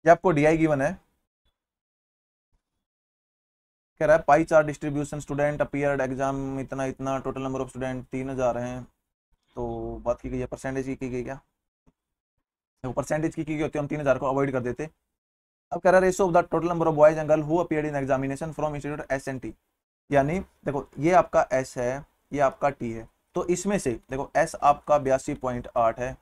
ये आपको डीआई गिवन है। कह रहा है pie chart distribution student appeared exam इतना इतना, टोटल नंबर ऑफ स्टूडेंट 3000 हैं। तो बात की गई है परसेंटेज की गई क्या, देखो परसेंटेज की गई होती है हम 3000 को अवॉइड कर देते, अब कह रहा है ratio of the total number of boys and girl who appeared in examination from institute S and T, यानी देखो ये आपका एस है, ये आपका टी है, तो इसमें से देखो एस आपका 82.8 है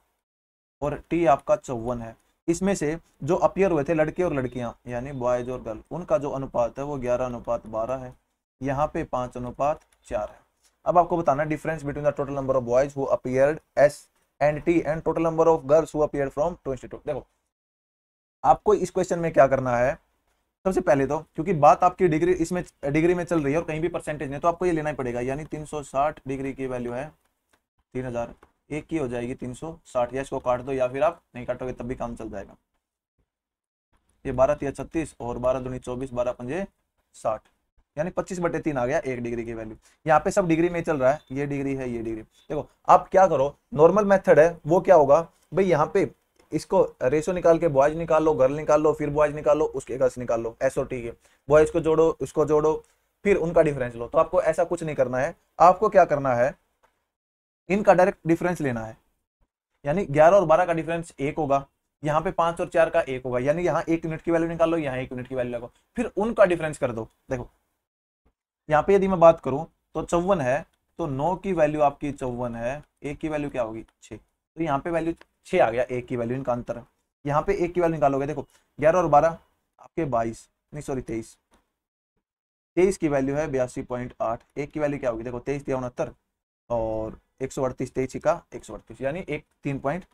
और टी आपका 54 है, इसमें से जो अपीयर हुए थे लड़के और लड़कियां यानी बॉयज और गर्ल, उनका जो अनुपात है वो 11:12 है, यहाँ पे 5:4 है। अब आपको बताना difference between the total number of boys who appeared S and T and total number of girls who appeared from two institute. देखो आपको इस क्वेश्चन में क्या करना है, सबसे पहले तो क्योंकि बात आपकी डिग्री इसमें डिग्री में चल रही है और कहीं भी परसेंटेज नहीं, तो आपको ये लेना ही पड़ेगा, यानी 360 डिग्री की वैल्यू है 3000, एक की हो जाएगी 360, या इसको काट दो या फिर आप नहीं काटोगे तब भी काम चल जाएगा। ये 12×3 36 और 12×2 24, 12×5 60, यानी 25/3 आ गया 1 डिग्री की वैल्यू। यहाँ पे सब डिग्री में चल रहा है, ये डिग्री है ये डिग्री। देखो आप क्या करो, नॉर्मल मेथड है वो क्या होगा भाई, यहाँ पे इसको रेशो निकाल के बॉयज निकाल लो, गर्ल निकाल लो, फिर बॉयज निकाल लो, उसके गर्ल्स निकाल लो, एस और टी के बॉयज को जोड़ो, उसको जोड़ो, फिर उनका डिफरेंस लो। तो आपको ऐसा कुछ नहीं करना है, आपको क्या करना है, इनका डायरेक्ट डिफरेंस लेना है, यानी 11 और 12 का डिफरेंस 1 होगा, यहाँ पे 5 और 4 का 1 होगा, यानी यहाँ 1 यूनिट की वैल्यू निकाल लो, यहाँ 1 यूनिट की वैल्यू लगाओ, फिर उनका डिफरेंस कर दो। देखो यहाँ पे यदि मैं बात करूं तो 54 है, तो 9 की वैल्यू आपकी 54 है, 1 की वैल्यू क्या होगी 6, तो यहाँ पे वैल्यू 6 आ गया, 1 की वैल्यू, इनका अंतर है। यहाँ पे 1 की वैल्यू निकालोगे, देखो 11 और 12 आपके 22, नहीं सॉरी 23, 23 की वैल्यू है 82.8, 1 की वैल्यू क्या होगी, देखो 23×3 और 138, 23 का 138, यानी 3.6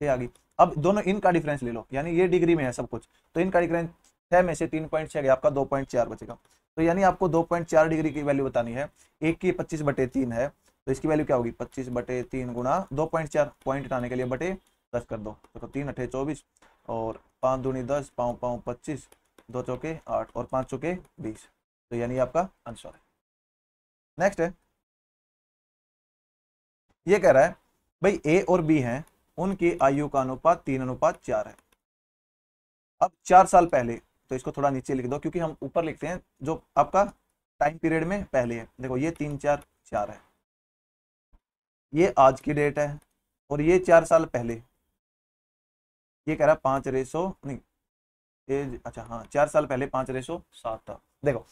आ गई। अब दोनों इनका डिफरेंस ले लो, यानी ये डिग्री में है सब कुछ, तो इनका डिफरेंस 6 में से 3.6 गया, आपका 2.4 बचेगा। तो यानी आपको 2.4 डिग्री की वैल्यू बतानी है, एक की 25/3 है, तो इसकी वैल्यू क्या होगी 25/3 गुणा 2.4, पॉइंट हटाने के लिए बटे 10 कर दो, तो 3×8 24 और 5×2 10, 5×5 25, 2 चौके 8 और 5 चौके 20, तो यानी आपका आंसर है। नेक्स्ट है, ये कह रहा है भाई ए और बी हैं, उनकी आयु का अनुपात 3:4 है। अब 4 साल पहले, तो इसको थोड़ा नीचे लिख दो क्योंकि हम ऊपर लिखते हैं जो आपका टाइम पीरियड में पहले है। देखो ये 3 4 4 है, ये आज की डेट है, और ये 4 साल पहले, ये कह रहा है 5 नहीं अच्छा हाँ 4 साल पहले 5:7 था। देखो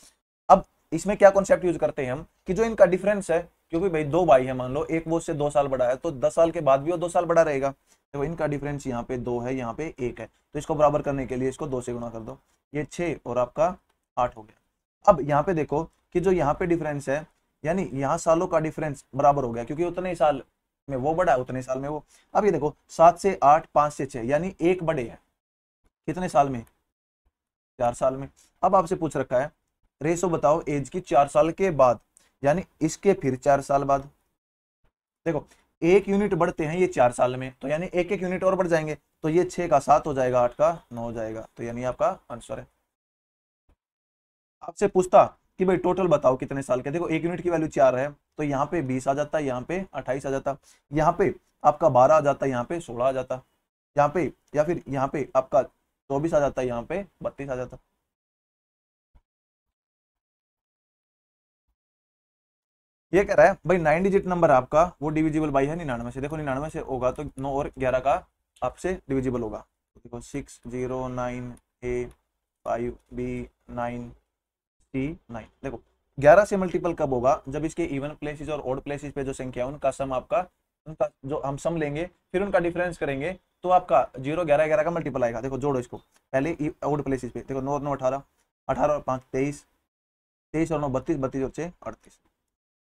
अब इसमें क्या कॉन्सेप्ट यूज करते हैं हम कि जो इनका डिफरेंस है, क्योंकि भाई 2 भाई है, मान लो एक वो उससे 2 साल बड़ा है, तो 10 साल के बाद भी वो 2 साल बड़ा रहेगा। देखो इनका डिफरेंस यहाँ पे 2 है, यहाँ पे 1 है, तो इसको बराबर करने के लिए इसको 2 से गुणा कर दो, ये 6 और आपका 8 हो गया। अब यहाँ पे देखो कि जो यहाँ पे डिफरेंस है, यानी यहाँ सालों का डिफरेंस बराबर हो गया, क्योंकि उतने ही साल में वो बड़ा है उतने साल में वो। अब ये देखो 7 से 8, 5 से 6, यानी 1 बड़े है, कितने साल में 4 साल में। अब आपसे पूछ रखा है रेशो बताओ एज की 4 साल के बाद, यानी इसके फिर 4 साल बाद। देखो 1 यूनिट बढ़ते हैं ये 4 साल में, तो यानी 1 यूनिट और बढ़ जाएंगे, तो ये 6 का 7 हो जाएगा, 8 का 9 हो जाएगा, तो यानी आपका आंसर है। आपसे पूछता कि भाई टोटल बताओ कितने साल के, देखो 1 यूनिट की वैल्यू 4 है, तो यहाँ पे 20 आ जाता है, यहाँ पे 28 आ जाता, यहाँ पे आपका 12 आ जाता, यहाँ पे 16 आ जाता, यहाँ पे या फिर यहाँ पे आपका 24 आ जाता, यहाँ पे 32 आ जाता। ये कह रहा है भाई 9 डिजिट नंबर आपका वो डिविजिबल बाई है 99 से। देखो 99 से होगा तो 9 और 11 का आपसे डिविजिबल होगा, तो देखो 609A5B9C9। देखो 11 से मल्टीपल कब होगा, जब इसके इवन प्लेसेस और ऑड प्लेसेस पे जो संख्या है उनका सम आपका, उनका जो हम सम लेंगे फिर उनका डिफरेंस करेंगे, तो आपका 0 11 11 का मल्टीपल आएगा। देखो जोड़ो इसको पहले ऑड प्लेसेस पे, देखो 9 और 9 18, 18 और 5 23, 23 और 9 32, 32 और 6 38।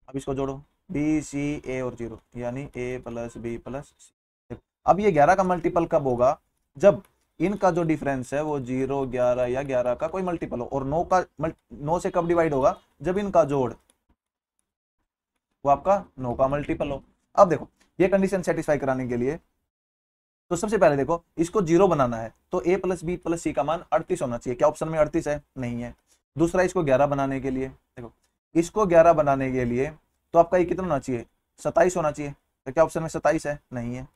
अब इसको जोड़ो बी सी ए और 0, यानी ए प्लस बी प्लस सी। अब ये 11 का मल्टीपल कब होगा, जब इनका जो डिफरेंस है वो 0 11 या 11 का कोई मल्टीपल हो, और 9 से कब डिवाइड होगा, जब इनका जोड़ वो आपका 9 का मल्टीपल हो। अब देखो ये कंडीशन सेटिस्फाई कराने के लिए, तो सबसे पहले देखो इसको 0 बनाना है, तो a प्लस बी प्लस सी का मान 38 होना चाहिए। क्या ऑप्शन में 38 है? नहीं है। दूसरा इसको 11 बनाने के लिए, देखो इसको 11 बनाने के लिए तो आपका ये कितना होना चाहिए 27 होना चाहिए, तो क्या ऑप्शन में 27 है? नहीं है।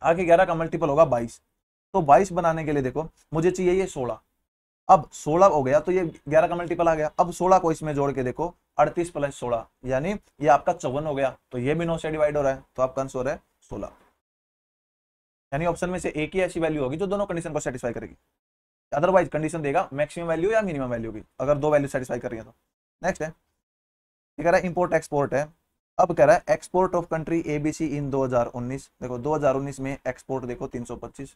आगे 11 का मल्टीपल होगा 22, तो 22 बनाने के लिए देखो मुझे चाहिए ये 16। अब 16 हो गया तो ये 11 का मल्टीपल आ गया। अब 16 को इसमें जोड़ के देखो 38 प्लस 16, यानी ये आपका 54 हो गया, तो ये भी 9 से डिवाइड हो रहा है, तो आपका आंसर है 16। यानी ऑप्शन में से एक ही ऐसी वैल्यू होगी जो दोनों कंडीशन को सेटिस्फाई करेगी। अदरवाइज कंडीशन देगा मैक्सिमम वैल्यू या मिनिमम वैल्यू की, अगर दो वैल्यू सेटिस्फाई कर रही है तो। नेक्स्ट है, ये कह रहा है इंपोर्ट एक्सपोर्ट है। अब कह रहा है export of country ABC in 2019, देखो 2019 में एक्सपोर्ट देखो 325,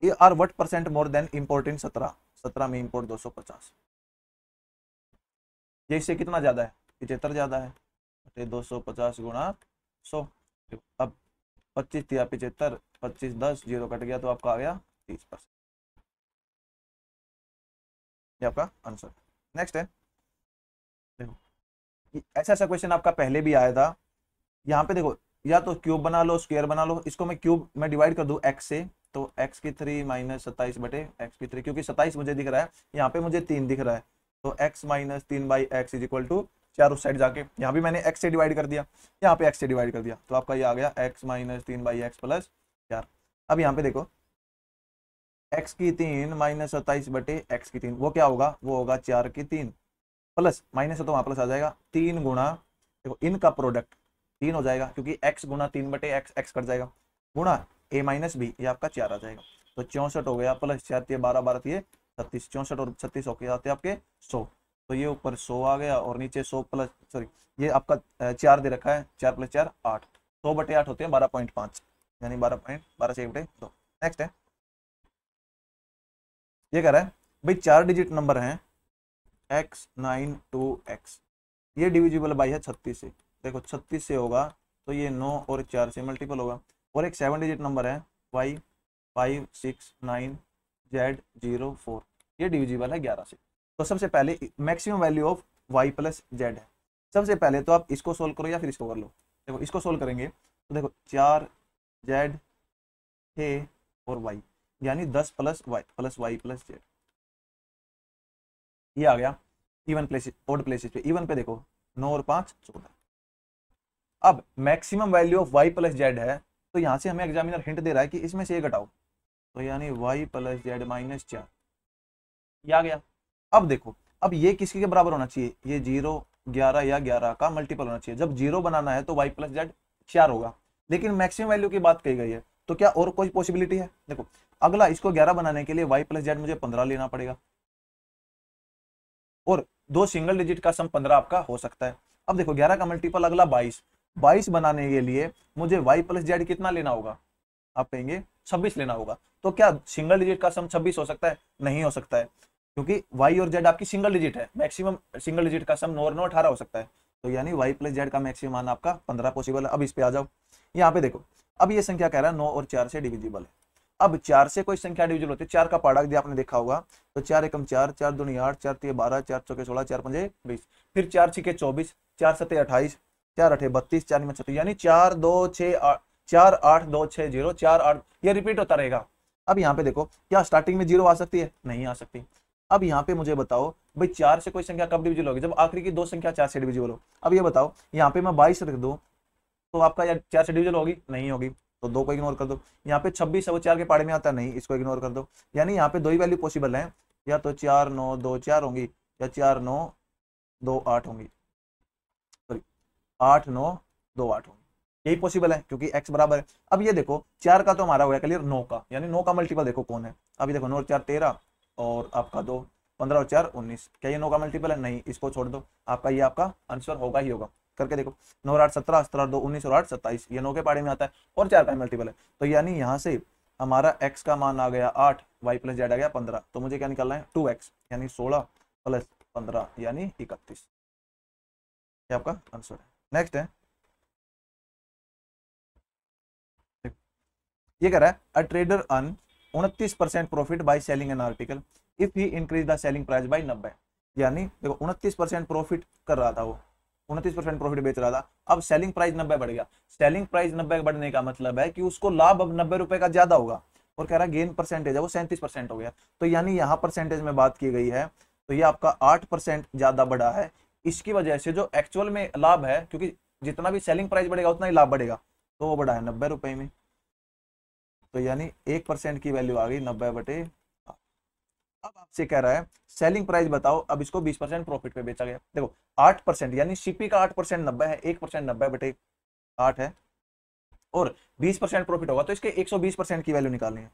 ये are what percent more than import in 17 में इंपोर्ट 250, ये इससे कितना ज्यादा है, 75 ज्यादा है, 250 गुणा 100। अब 25 या 75, 25 10 जीरो कट गया तो आपका आ गया 30%, ये आपका आंसर। नेक्स्ट है, देखो ऐसा ऐसा क्वेश्चन आपका पहले भी आया था। यहाँ पे देखो या तो क्यूब बना लो, स्क्वायर बना लो, इसको मैं क्यूब में डिवाइड कर दूं एक्स से, तो एक्स की 3 माइनस 27 बटे एक्स की 3, क्योंकि 27 मुझे दिख रहा है, यहाँ पे मुझे 3 दिख रहा है, तो x minus 3 by x is equal to 4, उस साइड जाके यहाँ भी मैंने एक्स से डिवाइड कर दिया, यहाँ पे एक्स से डिवाइड कर दिया, तो आपका ये आ गया x minus 3 by x plus 4। अब यहाँ पे देखो एक्स की 3 माइनस 27 बटे एक्स की 3, वो क्या होगा, वो होगा 4 की 3 प्लस माइनस है तो वहां प्लस आ जाएगा 3 गुणा, देखो इनका प्रोडक्ट 3 हो जाएगा क्योंकि x गुना 3 बटे एक्स, एक्स कट जाएगा, गुणा a माइनस बी, ये आपका 4 आ जाएगा, तो 64 हो गया प्लस 4 12 12 36, 64 और 36 होके आते आपके 100, तो ये ऊपर 100 आ गया और नीचे 100 प्लस सॉरी ये आपका 4 दे रखा है, 4 प्लस 4 8, 100 बटे 8 होते हैं 12.5, यानी 12 से 1 बटे 2। नेक्स्ट है, ये कह रहा है भाई 4 डिजिट नंबर है x92x, ये डिविजिबल बाई है 36 से, देखो 36 से होगा तो ये 9 और 4 से मल्टीपल होगा, और एक 7 डिजिट नंबर है y569z04, ये डिविजिबल है 11 से। तो सबसे पहले maximum value of y plus Z है, सबसे पहले तो आप इसको सोल्व करो या फिर इसको कर लो। देखो इसको सोल्व करेंगे तो देखो 4z है और y, यानी 10 प्लस y प्लस जेड, ये आ गया इवन प्लेसेस ओड प्लेसेस पे। इवन पे देखो 9 और 5 14। अब maximum value of y plus Z है, तो यहां से हमें एग्जामिनर हिंट दे रहा है कि इसमें से ये घटाओ, तो यानी y प्लस जेड माइनस 4, ये आ गया। अब देखो अब ये किसके के बराबर होना चाहिए, ये 0 11 या 11 का मल्टीपल होना चाहिए, जब 0 बनाना है तो y प्लस जेड 4 होगा, लेकिन मैक्सिमम वैल्यू की बात कही गई है, तो क्या और कोई पॉसिबिलिटी है। देखो अगला इसको 11 बनाने के लिए y प्लस जेड मुझे 15 लेना पड़ेगा, और दो सिंगल डिजिट का सम 15 आपका हो सकता है। अब देखो 11 का मल्टीपल अगला 22 बनाने के लिए मुझे y प्लस जेड कितना लेना होगा, आप कहेंगे 26 लेना होगा, तो क्या सिंगल डिजिट का सम 26 हो सकता है, नहीं हो सकता है, क्योंकि y और z आपकी सिंगल डिजिट है, मैक्सिमम सिंगल डिजिट का सम 9 और 9 18 हो सकता है, तो यानी y प्लस जेड का मैक्सिमम मान आपका 15 पॉसिबल है। अब इस पे आ जाओ, यहाँ पे देखो अब ये संख्या कह रहा है 9 और 4 से डिविजिबल है। अब 4 से कोई संख्या डिविजिबल होती है, 4 का पहाड़ा यदि आपने देखा होगा तो 4 एकम 4, 4 दूनी 8, 4 तीन 12, 4 चौके 16, 4 पंजे 20, फिर 4 छिके 24, 4 सत्ते 28, 4 अठे 32, 4 में 36, यानी 4 2 6 8, 4 8 2 6 0, 4 8, ये रिपीट होता रहेगा। अब यहाँ पे देखो क्या स्टार्टिंग में 0 आ सकती है, नहीं आ सकती। अब यहाँ पे मुझे बताओ भाई 4 से कोई संख्या कब डिविजिबल होगी, जब आखिरी की दो संख्या 4 से डिविजिबल हो। अब ये बताओ यहाँ पे मैं 22 रख दूं तो आपका यार 4 से डिविजिबल होगी, नहीं होगी, तो 2 को इग्नोर कर दो। यहाँ पे 26 है वो 4 के पाड़े में आता है, नहीं, इसको इग्नोर कर दो। यानी यहाँ पे दो ही वैल्यू पॉसिबल है, या तो 4 9 2 4 होंगी या 4 9 2 8 होंगी, सॉरी 8 9 2 8 होंगी, यही पॉसिबल है क्योंकि x बराबर है। अब ये देखो 4 का तो हमारा हो गया क्लियर, 9 का, यानी 9 का मल्टीपल देखो कौन है। अभी देखो 9 और 4 13 और आपका 2 15 और 4 19, क्या ये 9 का मल्टीपल है, नहीं, इसको छोड़ दो, आपका ये आपका आंसर होगा ही होगा। करके देखो 9 और 8 17, 17 2 19 और 8 27, ये 9 के पाड़े में आता है और 4 का मल्टीपल है, तो यानी यहाँ से हमारा x का मान आ गया 8, y प्लस जेड आ गया 15, तो मुझे क्या निकालना है 2x, यानी 16 प्लस 15 यानी 31, ये आपका आंसर है। नेक्स्ट है, ये कह रहा है a trader earn 29% profit by selling an article if he increase the selling price by 90, यानी देखो 29% प्रॉफिट कर रहा था वो, 29% प्रॉफिट बेच रहा था, अब सेलिंग प्राइस 90 बढ़ गया। सेलिंग प्राइस 90 बढ़ने का मतलब है कि उसको लाभ अब 90 रुपए का ज्यादा होगा, और कह रहा है गेन परसेंटेज है वो 37% हो गया, तो यानी यहाँ परसेंटेज में बात की गई है, तो ये आपका 8% ज्यादा बढ़ा है। इसकी वजह से जो एक्चुअल में लाभ है, क्योंकि जितना भी सेलिंग प्राइस बढ़ेगा उतना ही लाभ बढ़ेगा, तो वो बढ़ा है 90 रुपए में, तो यानी 1% की वैल्यू आ गई 90 बटे। अब आपसे कह रहा है सेलिंग प्राइस बताओ, अब इसको 20% प्रॉफिट पे बेचा गया। देखो 8% यानी सीपी का 8% 90 है, 1% 90 बटे 8 है, और 20% प्रॉफिट होगा तो इसके 120% की वैल्यू निकालनी है,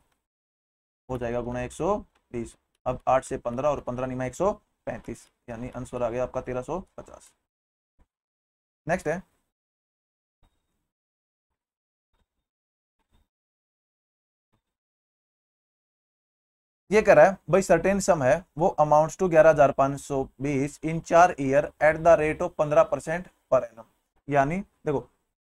हो जाएगा गुणा 120। अब 8 से 15 और 15 निमा 135, यानी आंसर आ गया आपका 1350। नेक्स्ट है, ये कह रहा है भाई सर्टेन सम है वो amounts to 11,520 in 4 year at the rate of 15% per annum. यानी देखो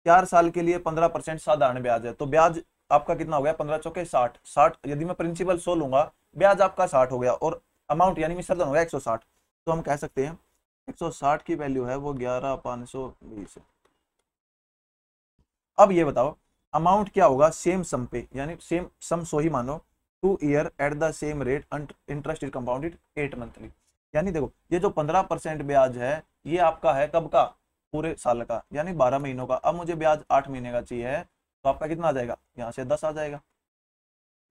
4 साल के लिए 15% साधारण ब्याज है, तो ब्याज आपका कितना हो गया, 15 चौके 60, 60 यदि मैं प्रिंसिपल 100 लूंगा, ब्याज आपका 60 हो गया, और अमाउंट यानी मिश्रधन हो गया 160। तो हम कह सकते हैं 160 की वैल्यू है वो 11,520 है। अब ये बताओ अमाउंट क्या होगा सेम सम पे, यानी सेम सम 100 ही मानो, 2 year at the same rate, interest is compounded 8 monthly. यानी देखो ये जो 15% ब्याज है ये आपका है कब का, पूरे साल का, यानी 12 महीनों का। अब मुझे ब्याज 8 महीने का चाहिए, तो आपका कितना आ जाएगा, यहाँ से 10 आ जाएगा,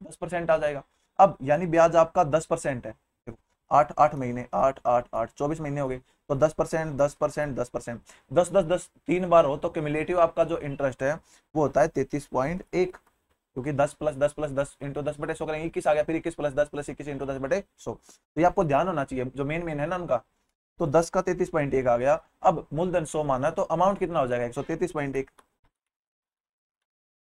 10% आ जाएगा। अब यानी ब्याज आपका 10% है, देखो 8 8 महीने, 8 8 8 24 महीने हो गए, तो 10%, 10%, 10%, 10 10 10 3 बार हो तो क्यूमुलेटिव आपका जो इंटरेस्ट है वो होता है 33.1, क्योंकि 10 प्लस 10 प्लस 10 इंटू 10/100 करेंगे 21 आ गया, फिर 21 प्लस 10 प्लस 21 इंटू 10/100। तो ये आपको ध्यान होना चाहिए, जो मेन है ना उनका, तो 10 का 33.1 आ गया। अब मूलधन 100 माना, तो अमाउंट कितना हो जाएगा, 133.1,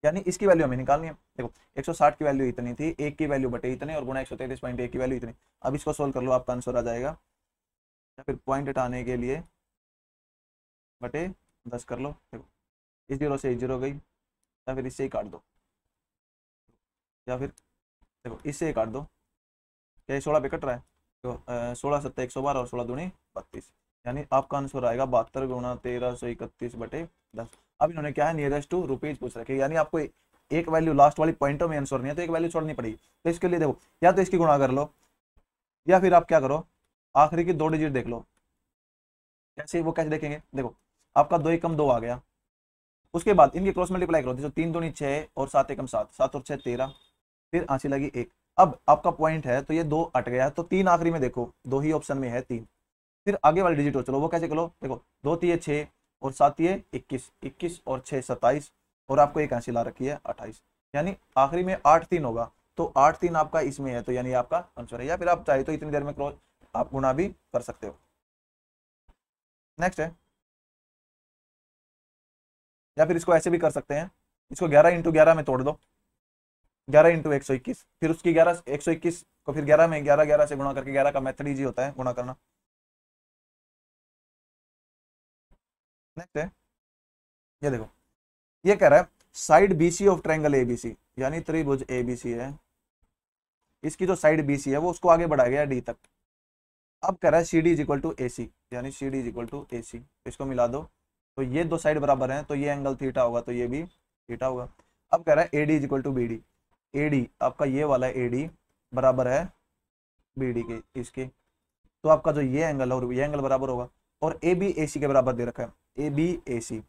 यानी इसकी वैल्यू हमें निकालनी है। देखो 160 की वैल्यू इतनी थी, एक की वैल्यू बटे इतने, और गुणा 133.1 की वैल्यू इतनी। अब इसको सोल्व कर लो, आपका आंसर आ जाएगा, या फिर पॉइंट हटाने के लिए बटे 10 कर लो। देखो इस 0 से 0 गई, या फिर इससे ही काट दो, या फिर देखो इससे ही काट दो, क्या 16 पे कट रहा है, तो 16 7 112 और 16 दूनी 32, यानी आपका आंसर आएगा 72 गुणा 1331/10। अब इन्होंने क्या है नियरेस्ट टू रुपीज पूछ रखे, यानी आपको एक वैल्यू लास्ट वाली पॉइंटों में आंसर नहीं है, तो एक वैल्यू छोड़नी पड़ेगी। तो इसके लिए देखो या तो इसकी गुणा कर लो, या फिर आप क्या करो आखिरी की 2 डिजिट देख लो। कैसे, वो कैसे देखेंगे, देखो आपका 2 एकम 2 आ गया, उसके बाद इनके क्रॉस मल्टीप्लाई करो, तो 3 दूनी 6 और 7 एकम 7, 7 और 6 13, फिर आंसी लगी 1। अब आपका पॉइंट है तो ये 2 अट गया, तो 3 आखिरी में देखो, 2 ही ऑप्शन में है 3, फिर आगे वाली डिजिट हो चलो, वो कैसे करो, देखो 2 तिये 6 और 7 तिये 21, 21 और 6 27, और आपको एक आंसी ला रखी है 28, यानी आखिरी में 8 3 होगा, तो 8 3 आपका इसमें है, तो यानी आपका आंसर है। या फिर आप चाहे तो इतनी देर में क्रॉस आप गुणा भी कर सकते हो। नेक्स्ट है, या फिर इसको ऐसे भी कर सकते हैं, इसको 11 इंटू 11 में तोड़ दो, 11 इंटू 121, फिर उसकी 11 121 को फिर 11 में 11 11 से गुणा करके, 11 का मेथड इजी होता है गुणा करना। नेक्स्ट है, ये देखो ये कह रहा है side BC of triangle ABC, यानी त्रिभुज एबीसी है, इसकी जो साइड बीसी है वो उसको आगे बढ़ाया गया डी तक। अब कह रहा है C D is equal to A C, यानी C D is equal to A C, इसको मिला दो, तो ये दो साइड बराबर हैं, तो ये एंगल थीटा होगा, तो ये भी थीटा होगा। अब कह रहा है A D is equal to B D, A D आपका ये वाला ए डी बराबर है बी डी के, इसके, तो आपका जो ये एंगल है और ये एंगल बराबर होगा, और ए बी ए सी के बराबर दे रखा है, ए बी ए सी,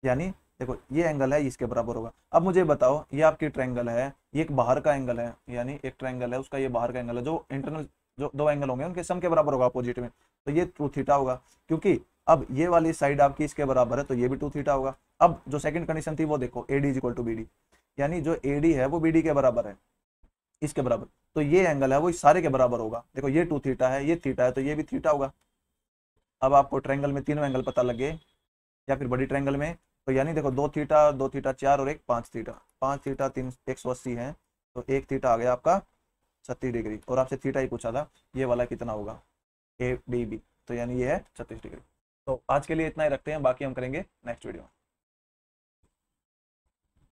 यानी देखो ये एंगल है इसके बराबर होगा। अब मुझे बताओ ये आपकी ट्रायंगल है, ये एक बाहर का एंगल है, यानी एक ट्रायंगल है उसका ये बाहर का एंगल है, जो इंटरनल जो दो एंगल होंगे उनके सम के बराबर होगा अपोजिट में, तो ये 2 थीटा होगा, क्योंकि अब ये वाली साइड आपकी इसके बराबर है, तो ये भी 2 थीटा होगा। अब जो सेकंड कंडीशन थी वो देखो A D is equal to B D, यानी जो ए डी है वो बी डी के बराबर है, इसके बराबर, तो ये एंगल है वो इस सारे के बराबर होगा। देखो ये 2 थीटा है, ये थीटा है, तो ये भी थीटा होगा। अब आपको ट्रायंगल में तीनों एंगल पता लगे, या फिर बड़ी ट्रायंगल में, तो यानी देखो 2 थीटा 4 और एक 5 थीटा, 5 थीटा 3 180 है, तो एक थीटा आ गया आपका 36 डिग्री, और आपसे थीटा ही पूछा था ये वाला कितना होगा ए डी बी, तो यानी ये है 36 डिग्री। तो आज के लिए इतना ही रखते हैं, बाकी हम करेंगे नेक्स्ट वीडियो में।